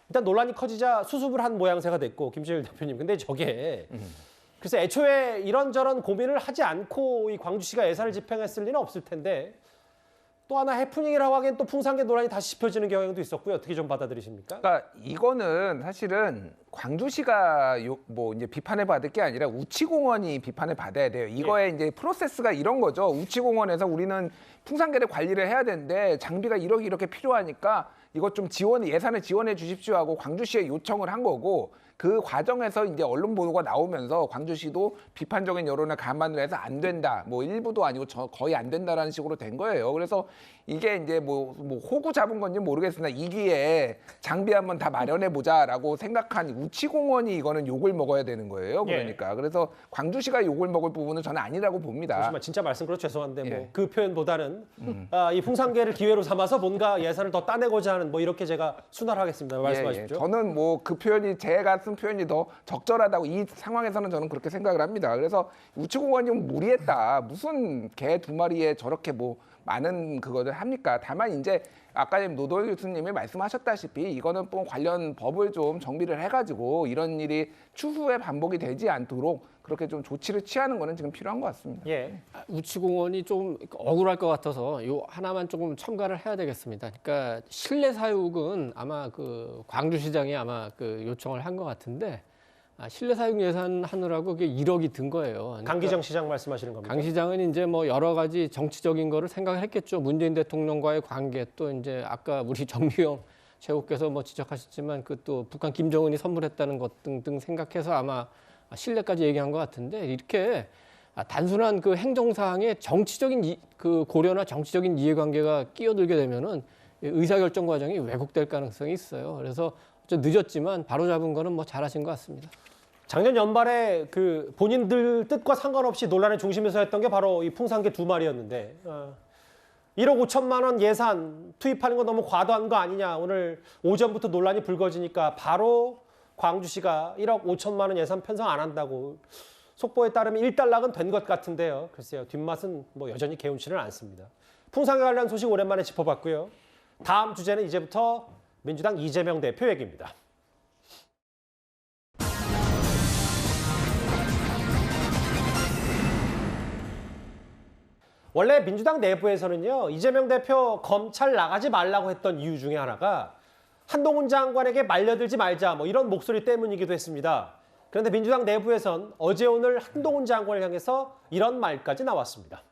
일단 논란이 커지자 수습을 한 모양새가 됐고 김시일 대표님 근데 저게 그래서 애초에 이런저런 고민을 하지 않고 이 광주시가 예산을 집행했을 리는 없을 텐데 또 하나 해프닝이라고 하기엔 또 풍산개 논란이 다시 짚혀지는 경향도 있었고요. 어떻게 좀 받아들이십니까? 그러니까 이거는 사실은 광주시가 뭐 이제 비판을 받을 게 아니라 우치공원이 비판을 받아야 돼요. 이거의 이제 프로세스가 이런 거죠. 우치공원에서 우리는 풍산개를 관리를 해야 되는데 장비가 이렇게 필요하니까 이것 좀 예산을 지원해 주십시오 하고 광주시에 요청을 한 거고 그 과정에서 이제 언론 보도가 나오면서 광주시도 비판적인 여론을 감안을 해서 안 된다. 뭐 일부도 아니고 거의 안 된다라는 식으로 된 거예요. 그래서 이게 이제 뭐 호구 잡은 건지 모르겠으나 이 기회에 장비 한번 다 마련해 보자라고 생각한 우치공원이 이거는 욕을 먹어야 되는 거예요. 그러니까 그래서 광주시가 욕을 먹을 부분은 저는 아니라고 봅니다. 잠시만 진짜 말씀드려 죄송한데 예. 뭐 그 표현보다는 이 풍산계를 기회로 삼아서 뭔가 예산을 더 따내고자 하는 뭐 이렇게 제가 순화하겠습니다. 말씀하십시오. 저는 뭐 그 표현이 제가 쓴 표현이 더 적절하다고 이 상황에서는 저는 그렇게 생각을 합니다. 그래서 우치공원이 좀 무리했다. 무슨 개 두 마리에 저렇게 뭐 많은 그거를 합니까? 다만 이제 아까 노도일 교수님이 말씀하셨다시피 이거는 뭐 관련 법을 좀 정비를 해가지고 이런 일이 추후에 반복이 되지 않도록 그렇게 좀 조치를 취하는 거는 지금 필요한 것 같습니다. 예. 우치공원이 좀 억울할 것 같아서 요 하나만 조금 첨가를 해야 되겠습니다. 그러니까 실내 사육은 아마 그 광주시장이 아마 그 요청을 한 것 같은데 실내 사육 예산 하느라고 그게 1억이 든 거예요. 그러니까 강기정 시장 말씀하시는 겁니다. 강 시장은 이제 뭐 여러 가지 정치적인 거를 생각을 했겠죠. 문재인 대통령과의 관계 또 이제 아까 우리 정미영 최고께서 뭐 지적하셨지만 그 또 북한 김정은이 선물했다는 것 등등 생각해서 아마 실내까지 얘기한 것 같은데 이렇게 단순한 그 행정사항에 정치적인 그 고려나 정치적인 이해관계가 끼어들게 되면은 의사결정 과정이 왜곡될 가능성이 있어요. 그래서 좀 늦었지만 바로 잡은 거는 뭐 잘하신 것 같습니다. 작년 연말에 그 본인들 뜻과 상관없이 논란의 중심에서 했던 게 바로 이 풍산개 2마리였는데 1억 5천만 원 예산 투입하는 건 너무 과도한 거 아니냐. 오늘 오전부터 논란이 불거지니까 바로 광주시가 1억 5천만 원 예산 편성 안 한다고 속보에 따르면 일단락은 된 것 같은데요. 글쎄요. 뒷맛은 뭐 여전히 개운치는 않습니다. 풍산개 관련 소식 오랜만에 짚어봤고요. 다음 주제는 이제부터 민주당 이재명 대표 얘기입니다. 원래 민주당 내부에서는요. 이재명 대표 검찰 나가지 말라고 했던 이유 중에 하나가 한동훈 장관에게 말려들지 말자 뭐 이런 목소리 때문이기도 했습니다. 그런데 민주당 내부에선 어제 오늘 한동훈 장관을 향해서 이런 말까지 나왔습니다.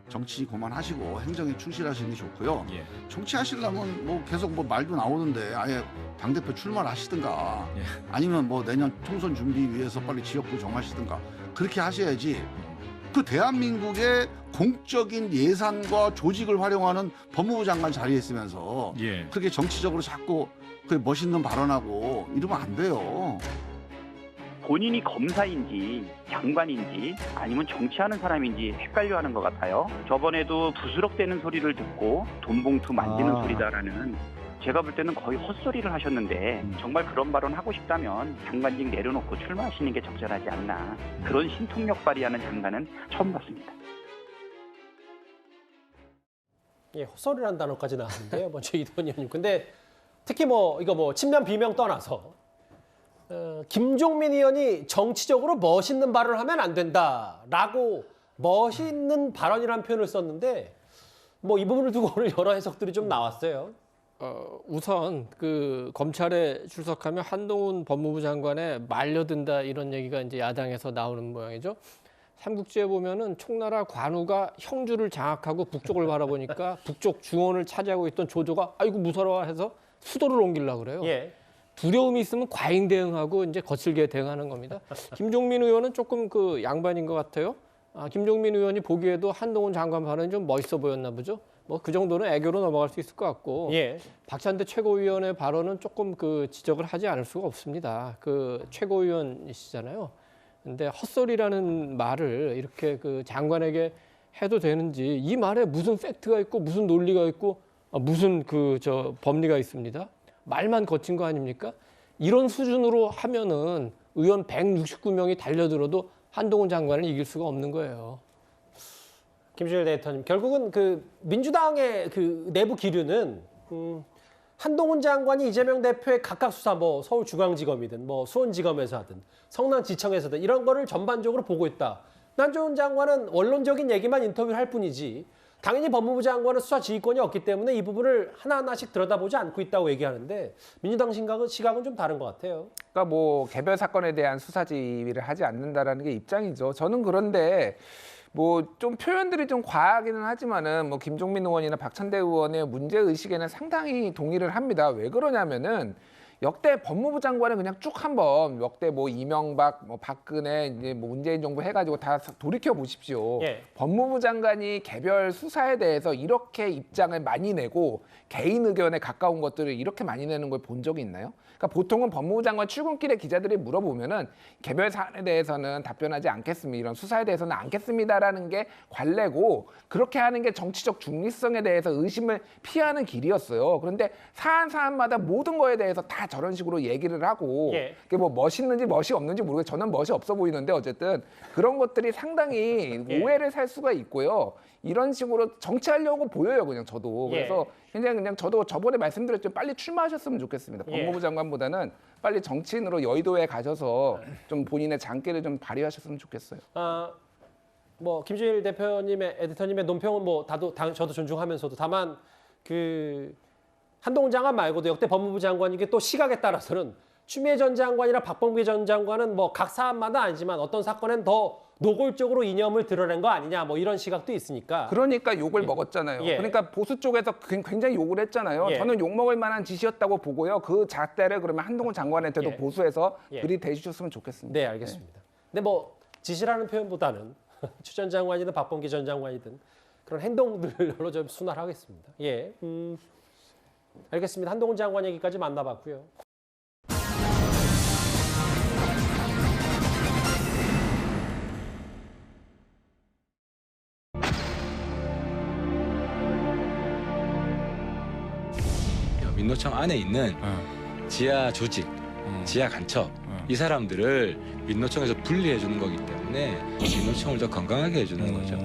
정치 그만하시고 행정에 충실하시는 게 좋고요. 정치하시려면 뭐 계속 뭐 말도 나오는데 아예 당대표 출마를 하시든가 아니면 뭐 내년 총선 준비 위해서 빨리 지역구 정하시든가 그렇게 하셔야지 그 대한민국의 공적인 예산과 조직을 활용하는 법무부 장관 자리에 있으면서 그렇게 정치적으로 자꾸 그 멋있는 발언하고 이러면 안 돼요. 본인이 검사인지 장관인지 아니면 정치하는 사람인지 헷갈려하는 것 같아요. 저번에도 부스럭대는 소리를 듣고 돈봉투 만지는 소리다라는 제가 볼 때는 거의 헛소리를 하셨는데 정말 그런 발언 하고 싶다면 장관직 내려놓고 출마하시는 게 적절하지 않나. 그런 신통력 발휘하는 장관은 처음 봤습니다. 예, 헛소리라는 단어까지 나왔는데요. 먼저 이동현 의원님. 근데 특히 뭐 이거 뭐 친명 비명 떠나서 김종민 의원이 정치적으로 멋있는 발언을 하면 안 된다라고 멋있는 발언이라는 표현을 썼는데 뭐 이 부분을 두고 오늘 여러 해석들이 좀 나왔어요. 우선 그 검찰에 출석하면 한동훈 법무부 장관에 말려든다 이런 얘기가 이제 야당에서 나오는 모양이죠. 삼국지에 보면은 총나라 관우가 형주를 장악하고 북쪽을 바라보니까 북쪽 중원을 차지하고 있던 조조가 아이고 무서워 해서 수도를 옮기려고 그래요. 두려움이 있으면 과잉 대응하고 이제 거칠게 대응하는 겁니다. 김종민 의원은 조금 그 양반인 것 같아요. 김종민 의원이 보기에도 한동훈 장관 발언이 좀 멋있어 보였나 보죠. 뭐 그 정도는 애교로 넘어갈 수 있을 것 같고 박찬대 최고위원의 발언은 조금 그 지적을 하지 않을 수가 없습니다. 그 최고위원이시잖아요. 근데 헛소리라는 말을 이렇게 그 장관에게 해도 되는지 이 말에 무슨 팩트가 있고 무슨 논리가 있고 무슨 그 저 법리가 있습니다. 말만 거친 거 아닙니까? 이런 수준으로 하면은 의원 169명이 달려들어도 한동훈 장관을 이길 수가 없는 거예요. 김준일 데이터님, 결국은 그 민주당의 그 내부 기류는 한동훈 장관이 이재명 대표의 각각 수사 뭐 서울중앙지검이든 뭐 수원지검에서 하든 성남지청에서든 이런 거를 전반적으로 보고 있다. 한동훈 장관은 원론적인 얘기만 인터뷰를 할 뿐이지 당연히 법무부 장관은 수사 지휘권이 없기 때문에 이 부분을 하나하나씩 들여다보지 않고 있다고 얘기하는데 민주당 시각은 좀 다른 것 같아요. 그러니까 뭐 개별 사건에 대한 수사 지휘를 하지 않는다라는 게 입장이죠. 저는 그런데 뭐 좀 표현들이 좀 과하기는 하지만은 뭐 김종민 의원이나 박찬대 의원의 문제 의식에는 상당히 동의를 합니다. 왜 그러냐면은 역대 법무부 장관은 그냥 쭉 한번 역대 뭐 이명박, 뭐 박근혜, 이제 뭐 문재인 정부 해가지고 다 돌이켜 보십시오. 예. 법무부 장관이 개별 수사에 대해서 이렇게 입장을 많이 내고 개인 의견에 가까운 것들을 이렇게 많이 내는 걸 본 적이 있나요? 그러니까 보통은 법무부 장관 출근길에 기자들이 물어보면은 개별 사안에 대해서는 답변하지 않겠습니다. 이런 수사에 대해서는 않겠습니다라는 게 관례고 그렇게 하는 게 정치적 중립성에 대해서 의심을 피하는 길이었어요. 그런데 사안마다 모든 거에 대해서 다 저런 식으로 얘기를 하고 예. 그게 뭐 멋있는지 멋이 없는지 모르겠어요. 저는 멋이 없어 보이는데 어쨌든 그런 것들이 상당히 예. 오해를 살 수가 있고요. 이런 식으로 정치하려고 보여요, 그냥 저도. 예. 그래서 그냥 저도 저번에 말씀드렸지만 빨리 출마하셨으면 좋겠습니다. 예. 법무부 장관보다는 빨리 정치인으로 여의도에 가셔서 좀 본인의 장기를 좀 발휘하셨으면 좋겠어요. 뭐 김준일 대표님의 에디터님의 논평은 뭐 저도 존중하면서도 다만 그 한동훈 장관 말고도 역대 법무부 장관 이게 또 시각에 따라서는 추미애 전 장관이나 박범계 전 장관은 뭐 각 사안마다 아니지만 어떤 사건엔 더 노골적으로 이념을 드러낸 거 아니냐 뭐 이런 시각도 있으니까. 그러니까 욕을 먹었잖아요. 예. 그러니까 보수 쪽에서 굉장히 욕을 했잖아요. 예. 저는 욕먹을 만한 짓이었다고 보고요. 그 잣대를 그러면 한동훈 장관한테도 예. 보수해서 예. 들이대주셨으면 좋겠습니다. 네, 알겠습니다. 근데 뭐 지시라는 표현보다는 추 전 장관이든 박범계 전 장관이든 그런 행동들로 좀 순화하겠습니다. 예, 알겠습니다. 한동훈 장관 얘기까지 만나봤고요. 민노총 안에 있는 지하 조직, 지하 간첩 이 사람들을 민노총에서 분리해 주는 거기 때문에 민노총을 더 건강하게 해주는 거죠.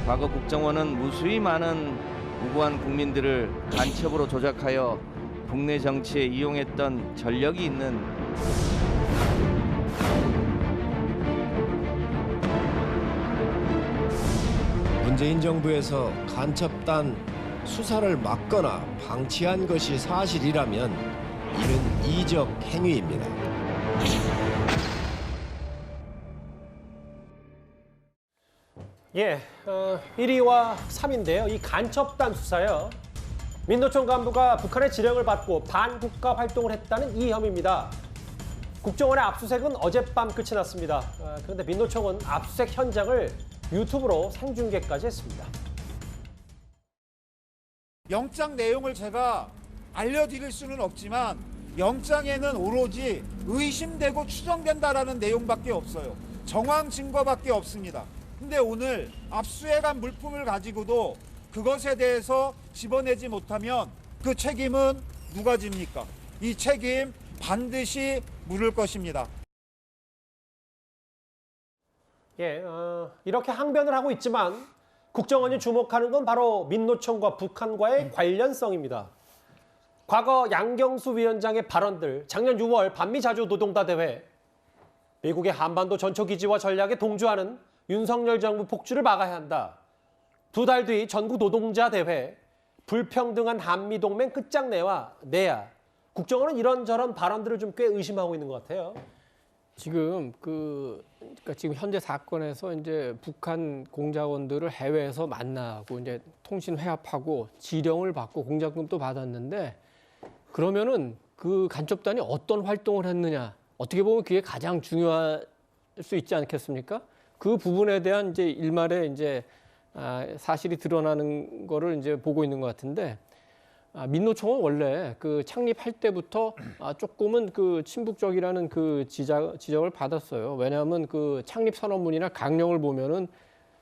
과거 국정원은 무수히 많은 무고한 국민들을 간첩으로 조작하여 국내 정치에 이용했던 전력이 있는 문재인 정부에서 간첩단 수사를 막거나 방치한 것이 사실이라면 이는 이적 행위입니다. 예, 1위와 3위인데요. 이 간첩단 수사요. 민노총 간부가 북한의 지령을 받고 반국가 활동을 했다는 이 혐의입니다. 국정원의 압수수색은 어젯밤 끝이 났습니다. 그런데 민노총은 압수수색 현장을 유튜브로 생중계까지 했습니다. 영장 내용을 제가 알려드릴 수는 없지만 영장에는 오로지 의심되고 추정된다라는 내용밖에 없어요. 정황 증거밖에 없습니다. 근데 오늘 압수해간 물품을 가지고도 그것에 대해서 집어내지 못하면 그 책임은 누가 집니까? 이 책임 반드시 물을 것입니다. 예, 이렇게 항변을 하고 있지만 국정원이 주목하는 건 바로 민노총과 북한과의 관련성입니다. 과거 양경수 위원장의 발언들, 작년 6월 반미자주 노동다 대회, 미국의 한반도 전초기지와 전략에 동조하는 윤석열 정부 폭주를 막아야 한다. 2달 뒤 전국 노동자 대회, 불평등한 한미동맹 끝장내와 내야. 국정원은 이런저런 발언들을 좀 꽤 의심하고 있는 것 같아요. 지금 그러니까 지금 현재 사건에서 이제 북한 공작원들을 해외에서 만나고 이제 통신 회합하고 지령을 받고 공작금도 받았는데 그러면은 그 간첩단이 어떤 활동을 했느냐 어떻게 보면 그게 가장 중요할 수 있지 않겠습니까? 그 부분에 대한 이제 일말의 이제 사실이 드러나는 거를 이제 보고 있는 것 같은데. 민노총은 원래 그 창립할 때부터 조금은 그 친북적이라는 그 지적을 받았어요. 왜냐하면 그 창립 선언문이나 강령을 보면은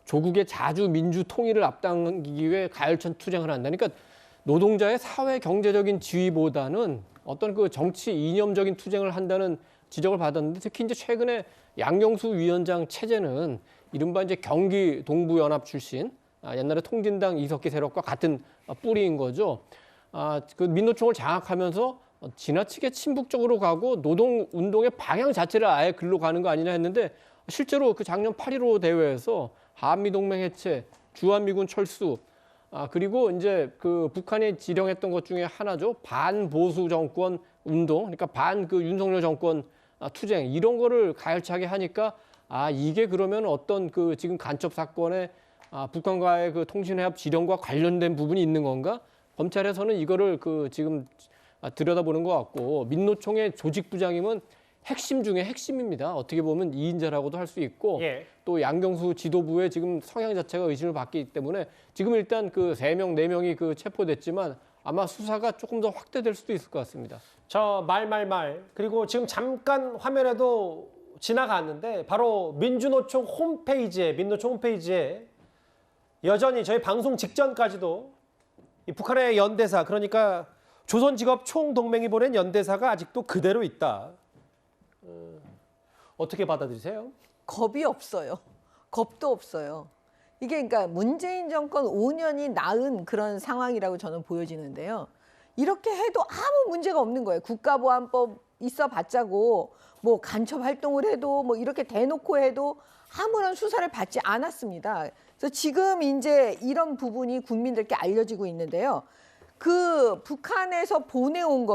조국의 자주 민주 통일을 앞당기기 위해 가열찬 투쟁을 한다. 그러니까 노동자의 사회 경제적인 지위보다는 어떤 그 정치 이념적인 투쟁을 한다는 지적을 받았는데 특히 이제 최근에 양경수 위원장 체제는 이른바 이제 경기 동부연합 출신 옛날에 통진당 이석기 세력과 같은 뿌리인 거죠. 그 민노총을 장악하면서 지나치게 친북적으로 가고 노동운동의 방향 자체를 아예 글로 가는 거 아니냐 했는데 실제로 그 작년 8.15 대회에서 한미동맹 해체, 주한미군 철수, 그리고 이제 그 북한이 지령했던 것 중에 하나죠. 반보수 정권 운동, 그러니까 반 그 윤석열 정권 투쟁 이런 거를 가열차게 하니까 이게 그러면 어떤 그 지금 간첩 사건에 북한과의 그 통신해협 지령과 관련된 부분이 있는 건가? 검찰에서는 이거를 그 지금 들여다보는 것 같고 민노총의 조직부장임은 핵심 중에 핵심입니다. 어떻게 보면 2인자라고도 할 수 있고 또 양경수 지도부의 지금 성향 자체가 의심을 받기 때문에 지금 일단 그 3명, 4명이 그 체포됐지만 아마 수사가 조금 더 확대될 수도 있을 것 같습니다. 저 그리고 지금 잠깐 화면에도 지나갔는데 바로 민주노총 홈페이지에 민노총 홈페이지에 여전히 저희 방송 직전까지도 이 북한의 연대사 그러니까 조선직업 총동맹이 보낸 연대사가 아직도 그대로 있다. 어떻게 받아들이세요? 겁이 없어요. 겁도 없어요. 이게 그러니까 문재인 정권 5년이 낳은 그런 상황이라고 저는 보여지는데요. 이렇게 해도 아무 문제가 없는 거예요. 국가보안법 있어봤자고 뭐 간첩 활동을 해도 뭐 이렇게 대놓고 해도 아무런 수사를 받지 않았습니다. 그래서 지금 이제 이런 부분이 국민들께 알려지고 있는데요. 그 북한에서 보내온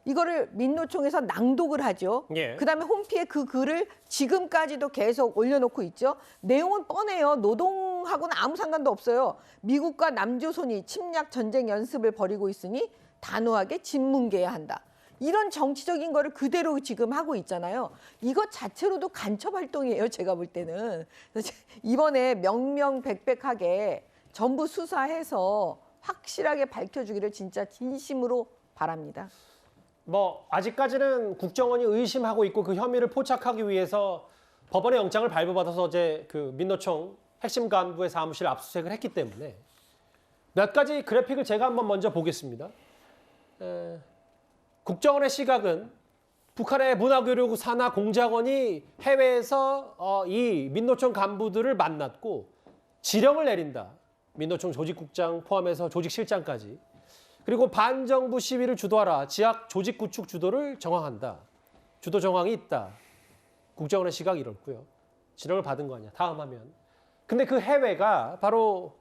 이거를 민노총에서 낭독을 하죠. 그다음에 홈피에 그 글을 지금까지도 계속 올려놓고 있죠. 내용은 뻔해요. 노동하고는 아무 상관도 없어요. 미국과 남조선이 침략 전쟁 연습을 벌이고 있으니 단호하게 진문개해야 한다. 이런 정치적인 거를 그대로 지금 하고 있잖아요. 이것 자체로도 간첩 활동이에요. 제가 볼 때는. 그래서 이번에 명명백백하게 전부 수사해서 확실하게 밝혀주기를 진짜 진심으로 바랍니다. 뭐 아직까지는 국정원이 의심하고 있고 그 혐의를 포착하기 위해서 법원의 영장을 발부받아서 어제 그 민노총 핵심 간부의 사무실 압수수색을 했기 때문에 몇 가지 그래픽을 제가 한번 먼저 보겠습니다. 국정원의 시각은 북한의 문화교육 산하 공작원이 해외에서 이 민노총 간부들을 만났고 지령을 내린다. 민노총 조직국장 포함해서 조직실장까지. 그리고 반정부 시위를 주도하라. 지학 조직 구축 주도를 정황한다. 주도 정황이 있다. 국정원의 시각이 이렇고요. 지령을 받은 거 아니야. 다음 화면. 근데 그 해외가 바로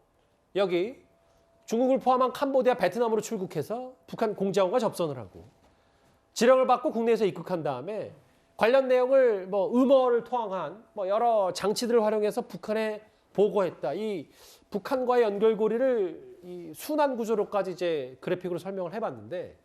여기 중국을 포함한 캄보디아, 베트남으로 출국해서 북한 공작원과 접선을 하고 지령을 받고 국내에서 입국한 다음에 관련 내용을 뭐 음어를 토항한 뭐 여러 장치들을 활용해서 북한에 보고했다. 이 북한과의 연결고리를 이 순환 구조로까지 이제 그래픽으로 설명을 해봤는데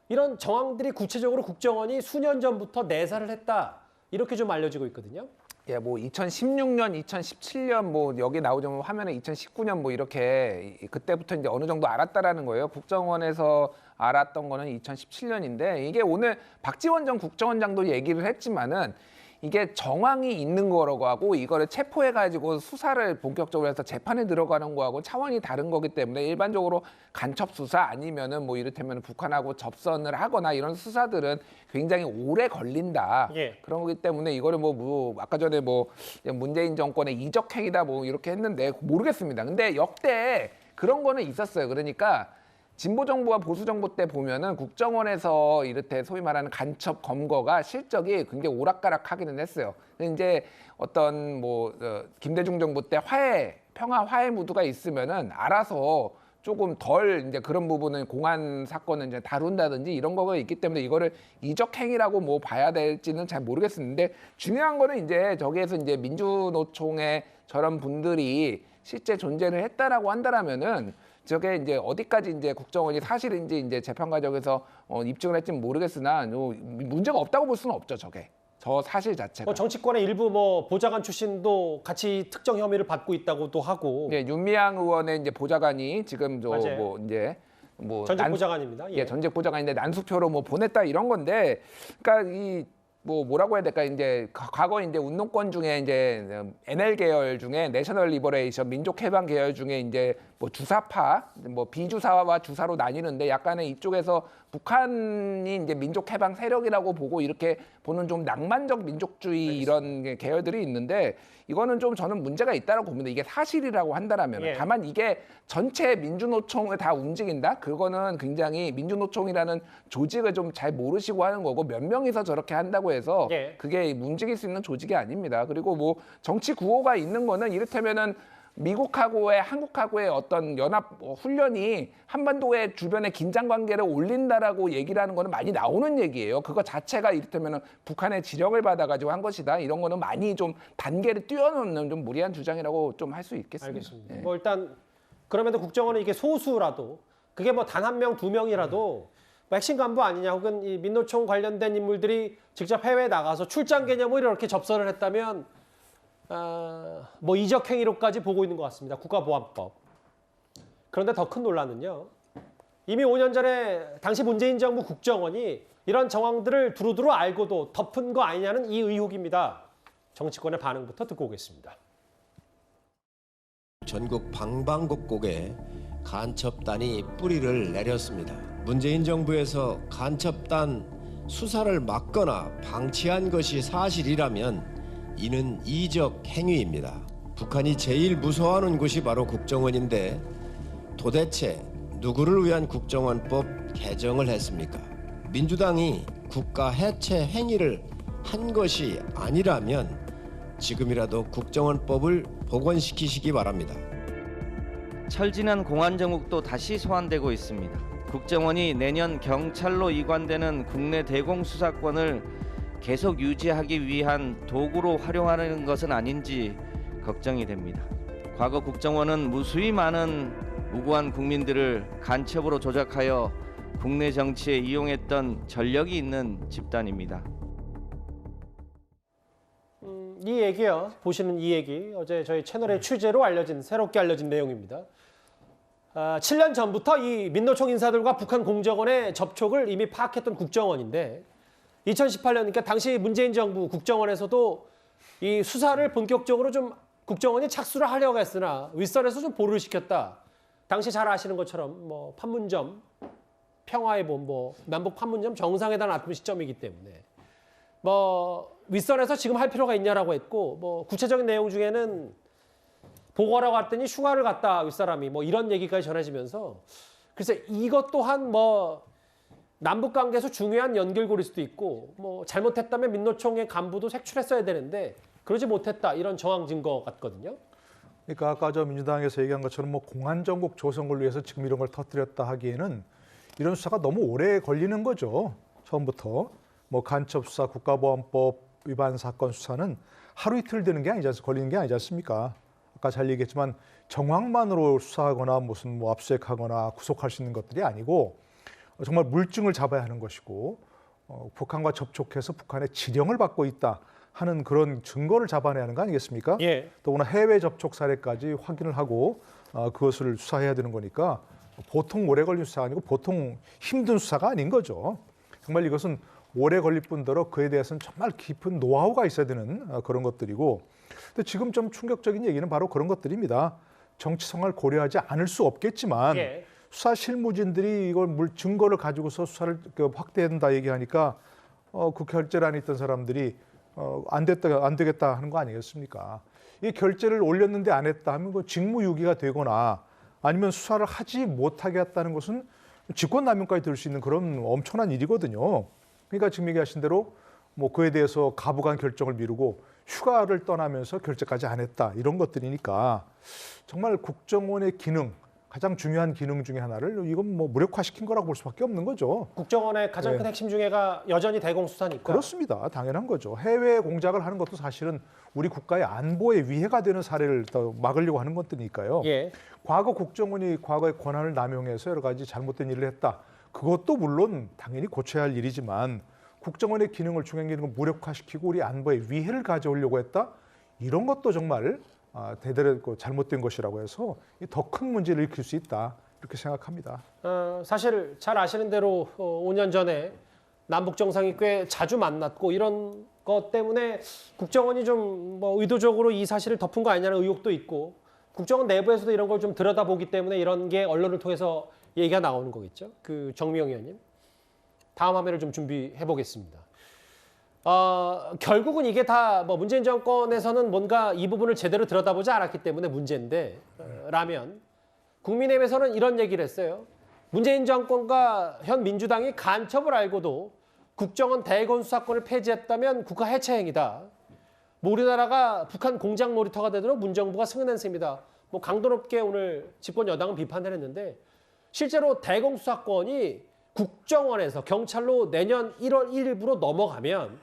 이런 정황들이 구체적으로 국정원이 수년 전부터 내사를 했다. 이렇게 좀 알려지고 있거든요. 예, 뭐 2016년, 2017년 뭐 여기 나오자면 화면에 2019년 뭐 이렇게 그때부터 이제 어느 정도 알았다라는 거예요. 국정원에서 알았던 거는 2017년인데 이게 오늘 박지원 전 국정원장도 얘기를 했지만은 이게 정황이 있는 거라고 하고 이거를 체포해가지고 수사를 본격적으로 해서 재판에 들어가는 거하고 차원이 다른 거기 때문에 일반적으로 간첩 수사 아니면은 뭐 이를테면 북한하고 접선을 하거나 이런 수사들은 굉장히 오래 걸린다. 그런 거기 때문에 이거를 뭐 아까 전에 뭐 문재인 정권의 이적행위다 뭐 이렇게 했는데 모르겠습니다. 근데 역대 그런 거는 있었어요. 그러니까 진보 정부와 보수 정부 때 보면은 국정원에서 이렇게 소위 말하는 간첩 검거가 실적이 굉장히 오락가락하기는 했어요. 근데 이제 어떤 뭐 김대중 정부 때 평화 화해 무드가 있으면은 알아서 조금 덜 이제 그런 부분은 공안 사건을 이제 다룬다든지 이런 거가 있기 때문에 이거를 이적 행위라고 뭐 봐야 될지는 잘 모르겠는데 중요한 거는 이제 저기에서 이제 민주노총의 저런 분들이 실제 존재를 했다라고 한다라면은 저게 이제 어디까지 이제 국정원이 사실인지 이제 재판 과정에서 입증을 했지는 모르겠으나 문제가 없다고 볼 수는 없죠. 저게 저 사실 자체가. 뭐 정치권의 일부 뭐 보좌관 출신도 같이 특정 혐의를 받고 있다고도 하고. 네, 윤미향 의원의 이제 보좌관이 지금 저 뭐 이제 뭐 전직 보좌관입니다. 예, 전직 보좌관인데 난수표로 뭐 보냈다 이런 건데, 그러니까 이 뭐 뭐라고 해야 될까 이제 과거 이제 운동권 중에 이제 NL 계열 중에 내셔널 리버레이션 민족 해방 계열 중에 이제 뭐 주사파 뭐 비주사와 주사로 나뉘는데 약간의 이쪽에서 북한이 이제 민족 해방 세력이라고 보고 이렇게 보는 좀 낭만적 민족주의 이런 계열들이 있는데 이거는 좀 저는 문제가 있다고 봅니다. 이게 사실이라고 한다라면 다만 이게 전체 민주노총을 다 움직인다? 그거는 굉장히 민주노총이라는 조직을 좀 잘 모르시고 하는 거고 몇 명이서 저렇게 한다고 해서 그게 움직일 수 있는 조직이 아닙니다. 그리고 뭐 정치 구호가 있는 거는 이를테면은 미국하고의 한국하고의 어떤 연합 훈련이 한반도의 주변의 긴장 관계를 올린다라고 얘기를 하는 거는 많이 나오는 얘기예요. 그거 자체가 이를테면 북한의 지령을 받아가지고 한 것이다. 이런 거는 많이 좀 단계를 뛰어넘는 좀 무리한 주장이라고 좀 할 수 있겠습니다. 알겠습니다. 예. 뭐 일단 그럼에도 국정원은 이게 소수라도 그게 뭐 단 1명, 2명이라도 뭐 핵심 간부 아니냐 혹은 이 민노총 관련된 인물들이 직접 해외에 나가서 출장 개념으로 이렇게 접선을 했다면 뭐 이적 행위로까지 보고 있는 것 같습니다. 국가보안법. 그런데 더 큰 논란은요. 이미 5년 전에 당시 문재인 정부 국정원이 이런 정황들을 두루두루 알고도 덮은 거 아니냐는 이 의혹입니다. 정치권의 반응부터 듣고 오겠습니다. 전국 방방곡곡에 간첩단이 뿌리를 내렸습니다. 문재인 정부에서 간첩단 수사를 막거나 방치한 것이 사실이라면 이는 이적 행위입니다. 북한이 제일 무서워하는 곳이 바로 국정원인데 도대체 누구를 위한 국정원법 개정을 했습니까? 민주당이 국가 해체 행위를 한 것이 아니라면 지금이라도 국정원법을 복원시키시기 바랍니다. 철진한 공안정국도 다시 소환되고 있습니다. 국정원이 내년 경찰로 이관되는 국내 대공수사권을 계속 유지하기 위한 도구로 활용하는 것은 아닌지 걱정이 됩니다. 과거 국정원은 무수히 많은 무고한 국민들을 간첩으로 조작하여 국내 정치에 이용했던 전력이 있는 집단입니다. 이 얘기요. 보시는 이 얘기 어제 저희 채널의 취재로 새롭게 알려진 내용입니다. 7년 전부터 이 민노총 인사들과 북한 공정원의 접촉을 이미 파악했던 국정원인데 2018년 그러니까 당시 문재인 정부 국정원에서도 이 수사를 본격적으로 좀 국정원이 착수를 하려고 했으나 윗선에서 좀 보류를 시켰다. 당시 잘 아시는 것처럼 뭐 판문점, 평화의 봄, 뭐 남북 판문점 정상회담 앞둔 시점이기 때문에 뭐 윗선에서 지금 할 필요가 있냐라고 했고 뭐 구체적인 내용 중에는 보고하라고 했더니 휴가를 갔다 윗사람이 뭐 이런 얘기까지 전해지면서 글쎄 이것 또한 뭐 남북 관계에서 중요한 연결고리일 수도 있고 뭐 잘못했다면 민노총의 간부도 색출했어야 되는데 그러지 못했다 이런 정황 증거 같거든요. 그러니까 아까 저 민주당에서 얘기한 것처럼 뭐 공안정국 조성을 위해서 지금 이런 걸 터뜨렸다 하기에는 이런 수사가 너무 오래 걸리는 거죠. 처음부터 뭐 간첩 수사, 국가보안법 위반 사건 수사는 하루 이틀 되는 게 아니지 걸리는 게 아니지 않습니까? 아까 잘 얘기했지만 정황만으로 수사하거나 무슨 뭐 압수수색하거나 구속할 수 있는 것들이 아니고 정말 물증을 잡아야 하는 것이고 북한과 접촉해서 북한의 지령을 받고 있다 하는 그런 증거를 잡아내야 하는 거 아니겠습니까? 예. 더구나 해외 접촉 사례까지 확인을 하고 그것을 수사해야 되는 거니까 보통 오래 걸린 수사가 아니고 보통 힘든 수사가 아닌 거죠. 정말 이것은 오래 걸릴 뿐더러 그에 대해서는 정말 깊은 노하우가 있어야 되는 그런 것들이고 근데 지금 좀 충격적인 얘기는 바로 그런 것들입니다. 정치성을 고려하지 않을 수 없겠지만 예. 수사 실무진들이 이걸 증거를 가지고서 수사를 확대해야 된다 얘기하니까 그 결재란에 있던 사람들이 안 되겠다 하는 거 아니겠습니까? 이 결재를 올렸는데 안 했다 하면 그 직무유기가 되거나 아니면 수사를 하지 못하게 했다는 것은 직권남용까지 될 수 있는 그런 엄청난 일이거든요. 그러니까 지금 얘기하신 대로 뭐 그에 대해서 가부간 결정을 미루고 휴가를 떠나면서 결재까지 안 했다 이런 것들이니까 정말 국정원의 기능 가장 중요한 기능 중에 하나를 이건 뭐 무력화시킨 거라고 볼 수밖에 없는 거죠. 국정원의 가장 큰 핵심 중에가 여전히 대공수사니까. 그렇습니다. 당연한 거죠. 해외 공작을 하는 것도 사실은 우리 국가의 안보에 위해가 되는 사례를 더 막으려고 하는 것들이니까요. 예. 과거 국정원이 과거의 권한을 남용해서 여러 가지 잘못된 일을 했다. 그것도 물론 당연히 고쳐야 할 일이지만 국정원의 기능을 중요한 기능을 무력화시키고 우리 안보에 위해를 가져오려고 했다. 이런 것도 정말 대대로 잘못된 것이라고 해서 더 큰 문제를 일으킬 수 있다. 이렇게 생각합니다. 사실 잘 아시는 대로 5년 전에 남북 정상이 꽤 자주 만났고 이런 것 때문에 국정원이 좀 뭐 의도적으로 이 사실을 덮은 거 아니냐는 의혹도 있고 국정원 내부에서도 이런 걸 좀 들여다보기 때문에 이런 게 언론을 통해서 얘기가 나오는 거겠죠. 그 정미영 의원님. 다음 화면을 좀 준비해 보겠습니다. 결국은 이게 다 뭐 문재인 정권에서는 뭔가 이 부분을 제대로 들여다보지 않았기 때문에 문제인데 라면 국민의힘에서는 이런 얘기를 했어요. 문재인 정권과 현 민주당이 간첩을 알고도 국정원 대권 수사권을 폐지했다면 국가 해체 행위다. 뭐 우리나라가 북한 공작 놀이터가 되도록 문정부가 승인한 셈이다. 뭐 강도 높게 오늘 집권 여당은 비판을 했는데 실제로 대공수사권이 국정원에서 경찰로 내년 1월 1일부로 넘어가면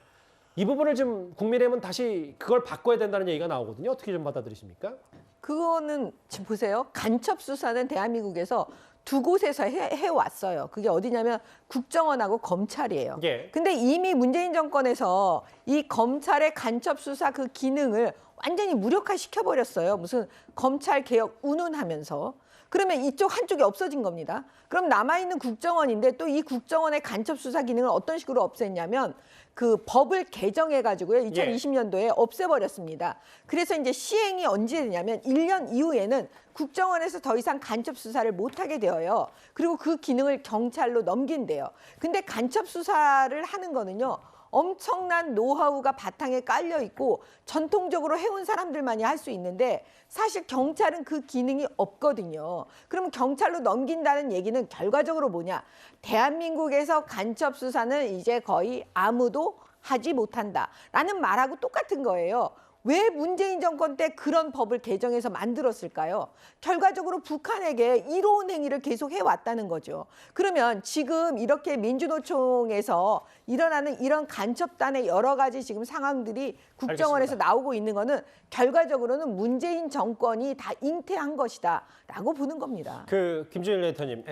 이 부분을 좀 국민의힘은 다시 그걸 바꿔야 된다는 얘기가 나오거든요. 어떻게 좀 받아들이십니까? 그거는 지금 보세요. 간첩 수사는 대한민국에서 두 곳에서 해왔어요. 그게 어디냐면 국정원하고 검찰이에요. 예. 근데 이미 문재인 정권에서 이 검찰의 간첩 수사 그 기능을 완전히 무력화시켜버렸어요. 무슨 검찰 개혁 운운하면서. 그러면 이쪽 한쪽이 없어진 겁니다. 그럼 남아있는 국정원인데 또 이 국정원의 간첩 수사 기능을 어떤 식으로 없앴냐면 그 법을 개정해가지고요. 2020년도에 없애버렸습니다. 그래서 이제 시행이 언제 되냐면 1년 이후에는 국정원에서 더 이상 간첩 수사를 못하게 되어요. 그리고 그 기능을 경찰로 넘긴대요. 근데 간첩 수사를 하는 거는요. 엄청난 노하우가 바탕에 깔려 있고 전통적으로 해온 사람들만이 할 수 있는데 사실 경찰은 그 기능이 없거든요. 그러면 경찰로 넘긴다는 얘기는 결과적으로 뭐냐? 대한민국에서 간첩 수사는 이제 거의 아무도 하지 못한다라는 말하고 똑같은 거예요. 왜 문재인 정권 때 그런 법을 개정해서 만들었을까요? 결과적으로 북한에게 이로운 행위를 계속 해왔다는 거죠. 그러면 지금 이렇게 민주노총에서 일어나는 이런 간첩단의 여러 가지 지금 상황들이 국정원에서 알겠습니다. 나오고 있는 거는 결과적으로는 문재인 정권이 다 잉태한 것이다라고 보는 겁니다. 김준일 에디터님,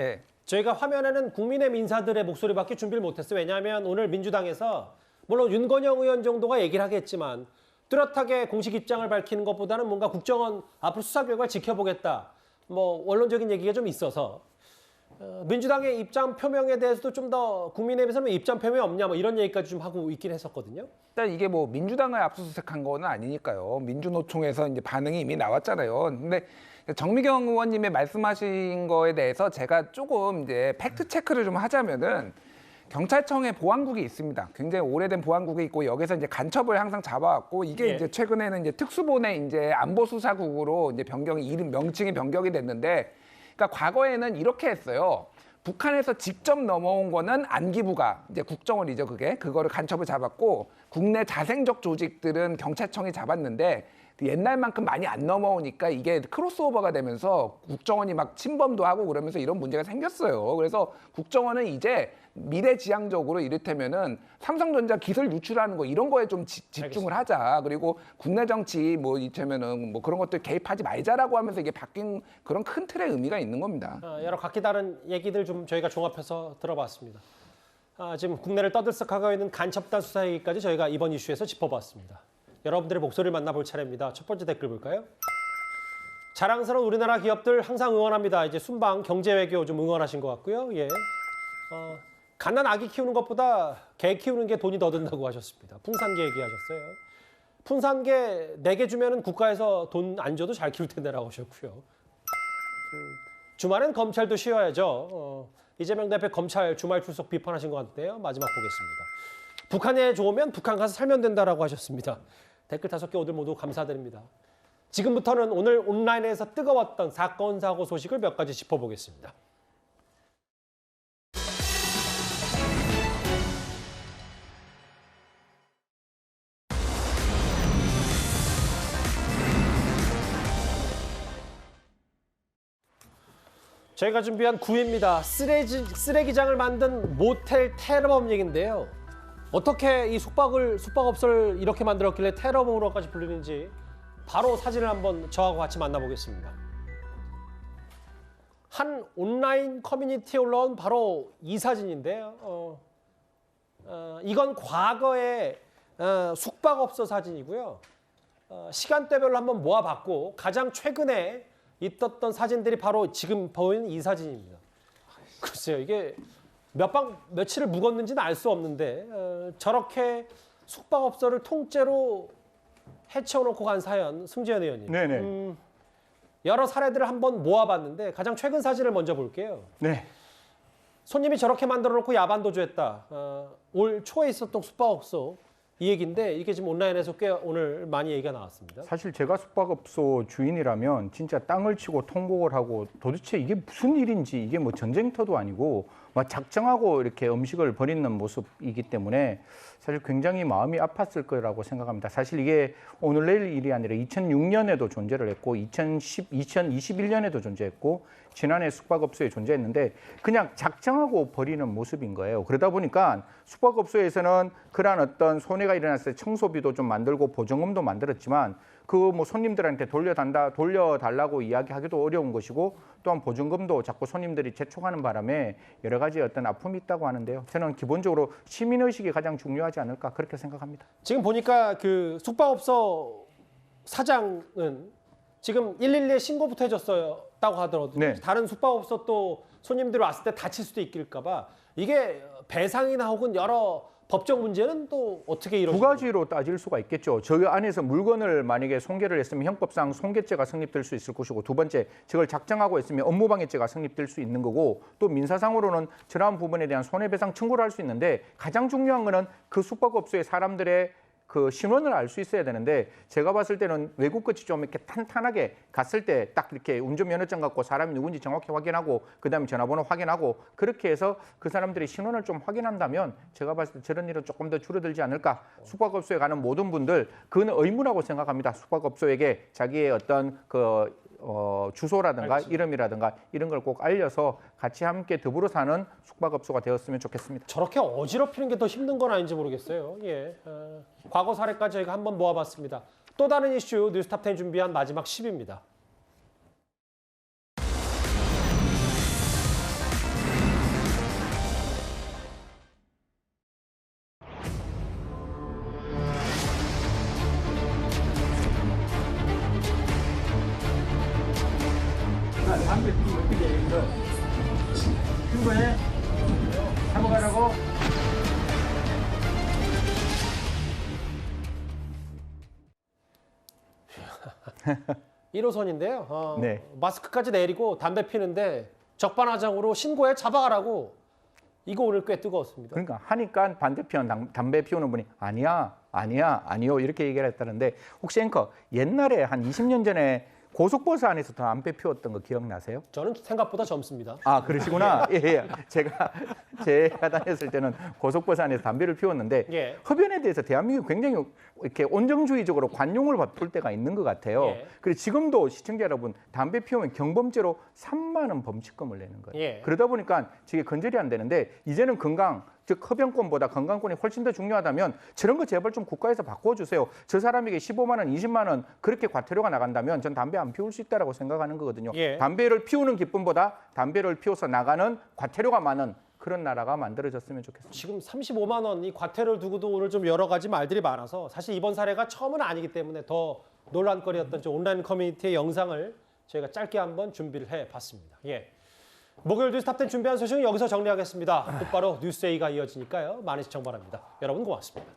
저희가 화면에는 국민의힘 인사들의 목소리밖에 준비를 못했어요. 왜냐하면 오늘 민주당에서 물론 윤건영 의원 정도가 얘기를 하겠지만 뚜렷하게 공식 입장을 밝히는 것보다는 뭔가 국정원 앞으로 수사 결과를 지켜보겠다. 뭐 원론적인 얘기가 좀 있어서 민주당의 입장 표명에 대해서도 좀 더 국민의힘에서는 입장 표명이 없냐 뭐 이런 얘기까지 좀 하고 있긴 했었거든요. 일단 이게 뭐 민주당을 압수수색한 거는 아니니까요. 민주노총에서 이제 반응이 이미 나왔잖아요. 근데 정미경 의원님의 말씀하신 거에 대해서 제가 조금 이제 팩트 체크를 좀 하자면은 경찰청에 보안국이 있습니다. 굉장히 오래된 보안국이 있고 여기서 이제 간첩을 항상 잡아왔고 이게 이제 최근에는 이제 특수본의 이제 안보수사국으로 이제 이름 명칭이 변경이 됐는데, 그러니까 과거에는 이렇게 했어요. 북한에서 직접 넘어온 거는 안기부가 이제 국정원이죠. 그거를 간첩을 잡았고 국내 자생적 조직들은 경찰청이 잡았는데 옛날만큼 많이 안 넘어오니까 이게 크로스오버가 되면서 국정원이 막 침범도 하고 그러면서 이런 문제가 생겼어요. 그래서 국정원은 이제 미래지향적으로 이를테면은 삼성전자 기술 유출하는 거 이런 거에 좀 집중을 하자. 그리고 국내 정치 뭐 이를테면은 뭐 그런 것들 개입하지 말자라고 하면서 이게 바뀐 그런 큰 틀의 의미가 있는 겁니다. 여러 각기 다른 얘기들 좀 저희가 종합해서 들어봤습니다. 지금 국내를 떠들썩하고 있는 간첩단 수사 얘기까지 저희가 이번 이슈에서 짚어봤습니다. 여러분들의 목소리를 만나볼 차례입니다. 첫 번째 댓글 볼까요? 자랑스러운 우리나라 기업들 항상 응원합니다. 이제 순방 경제외교 좀 응원하신 것 같고요. 예. 갓난 아기 키우는 것보다 개 키우는 게 돈이 더 든다고 하셨습니다. 풍산개 얘기하셨어요. 풍산개 4개 주면은 국가에서 돈 안 줘도 잘 키울 텐데라고 하셨고요. 주말엔 검찰도 쉬어야죠. 이재명 대표 검찰 주말 출석 비판하신 것 같은데요. 마지막 보겠습니다. 북한에 좋으면 북한 가서 살면 된다라고 하셨습니다. 댓글 5개 오늘 모두 감사드립니다. 지금부터는 오늘 온라인에서 뜨거웠던 사건, 사고 소식을 몇 가지 짚어보겠습니다. 저희가 준비한 9위입니다. 쓰레기장을 만든 모텔 테러범 얘기인데요. 어떻게 이 숙박업소를 이렇게 만들었길래 테러범으로까지 불리는지 바로 사진을 한번 저하고 같이 만나보겠습니다. 한 온라인 커뮤니티에 올라온 바로 이 사진인데요. 이건 과거의 숙박업소 사진이고요. 시간대별로 한번 모아봤고 가장 최근에 있었던 사진들이 바로 지금 보이는 이 사진입니다. 글쎄요, 이게 며칠을 묵었는지는 알 수 없는데 저렇게 숙박업소를 통째로 해치워놓고 간 사연, 승재현 의원님. 네네. 여러 사례들을 한번 모아봤는데 가장 최근 사진을 먼저 볼게요. 네. 손님이 저렇게 만들어놓고 야반 도주했다. 올 초에 있었던 숙박업소 이 얘기인데 이게 지금 온라인에서 꽤 오늘 많이 얘기가 나왔습니다. 사실 제가 숙박업소 주인이라면 진짜 땅을 치고 통곡을 하고 도대체 이게 무슨 일인지 이게 뭐 전쟁터도 아니고 막 작정하고 이렇게 음식을 버리는 모습이기 때문에 사실 굉장히 마음이 아팠을 거라고 생각합니다. 사실 이게 오늘 내일 일이 아니라 2006년에도 존재를 했고 2021년에도 존재했고 지난해 숙박업소에 존재했는데 그냥 작정하고 버리는 모습인 거예요. 그러다 보니까 숙박업소에서는 그러한 어떤 손해가 일어났을 때 청소비도 좀 만들고 보증금도 만들었지만 그 뭐 손님들한테 돌려달라고 이야기하기도 어려운 것이고 또한 보증금도 자꾸 손님들이 재촉하는 바람에 여러 가지 어떤 아픔이 있다고 하는데요. 저는 기본적으로 시민의식이 가장 중요하지 않을까 그렇게 생각합니다. 지금 보니까 그 숙박업소 사장은 지금 112에 신고부터 해줬다고 하더라도 네. 다른 숙박업소 또 손님들이 왔을 때 다칠 수도 있을까 봐 이게 배상이나 혹은 여러 법적 문제는 또 어떻게 이루어지죠? 두 가지로 따질 수가 있겠죠. 저희 안에서 물건을 만약에 손괴를 했으면 형법상 손괴죄가 성립될 수 있을 것이고 두 번째, 저걸 작정하고 했으면 업무방해죄가 성립될 수 있는 거고 또 민사상으로는 저러한 부분에 대한 손해배상 청구를 할 수 있는데 가장 중요한 거는 그 숙박업소의 사람들의 그 신원을 알 수 있어야 되는데 제가 봤을 때는 외국같이 좀 이렇게 탄탄하게 갔을 때 딱 이렇게 운전면허증 갖고 사람이 누군지 정확히 확인하고 그다음에 전화번호 확인하고 그렇게 해서 그 사람들의 신원을 좀 확인한다면 제가 봤을 때 저런 일은 조금 더 줄어들지 않을까. 숙박업소에 가는 모든 분들 그건 의무라고 생각합니다. 숙박업소에게 자기의 어떤 주소라든가 이름이라든가 이런 걸 꼭 알려서 같이 함께 더불어 사는 숙박업소가 되었으면 좋겠습니다. 저렇게 어지럽히는 게 더 힘든 건 아닌지 모르겠어요. 예. 과거 사례까지 저희가 한번 모아봤습니다. 또 다른 이슈 뉴스탑10 준비한 마지막 10입니다. 담배 피우면 어떻게 해? 이거 출근해? 사먹으라고? 1호선인데요. 네. 마스크까지 내리고 담배 피는데 적반하장으로 신고해 잡아가라고. 이거 오늘 꽤 뜨거웠습니다. 그러니까 하니까 반대편 담배 피우는 분이 아니요 이렇게 얘기를 했다는데 혹시 앵커 옛날에 한 20년 전에 고속버스 안에서 담배 피웠던 거 기억나세요? 저는 생각보다 젊습니다. 아, 그러시구나. 예. 제가 다녔을 때는 고속버스 안에서 담배를 피웠는데 예. 흡연에 대해서 대한민국이 굉장히 이렇게 온정주의적으로 관용을 베풀 때가 있는 것 같아요. 예. 그리고 지금도 시청자 여러분 담배 피우면 경범죄로 3만 원 범칙금을 내는 거예요. 예. 그러다 보니까 저게 건절이 안 되는데 이제는 건강, 즉 흡연권보다 건강권이 훨씬 더 중요하다면 저런 거 제발 좀 국가에서 바꿔주세요. 저 사람에게 15만 원, 20만 원 그렇게 과태료가 나간다면 전 담배 안 피울 수 있다라고 생각하는 거거든요. 예. 담배를 피우는 기쁨보다 담배를 피워서 나가는 과태료가 많은 그런 나라가 만들어졌으면 좋겠습니다. 지금 35만 원 이 과태료를 두고도 오늘 좀 여러 가지 말들이 많아서 사실 이번 사례가 처음은 아니기 때문에 더 논란거리였던 저 온라인 커뮤니티의 영상을 저희가 짧게 한번 준비를 해봤습니다. 예. 목요일 뉴스탑10 준비한 소식은 여기서 정리하겠습니다. 곧바로 뉴스A가 이어지니까요. 많은 시청 바랍니다. 여러분 고맙습니다.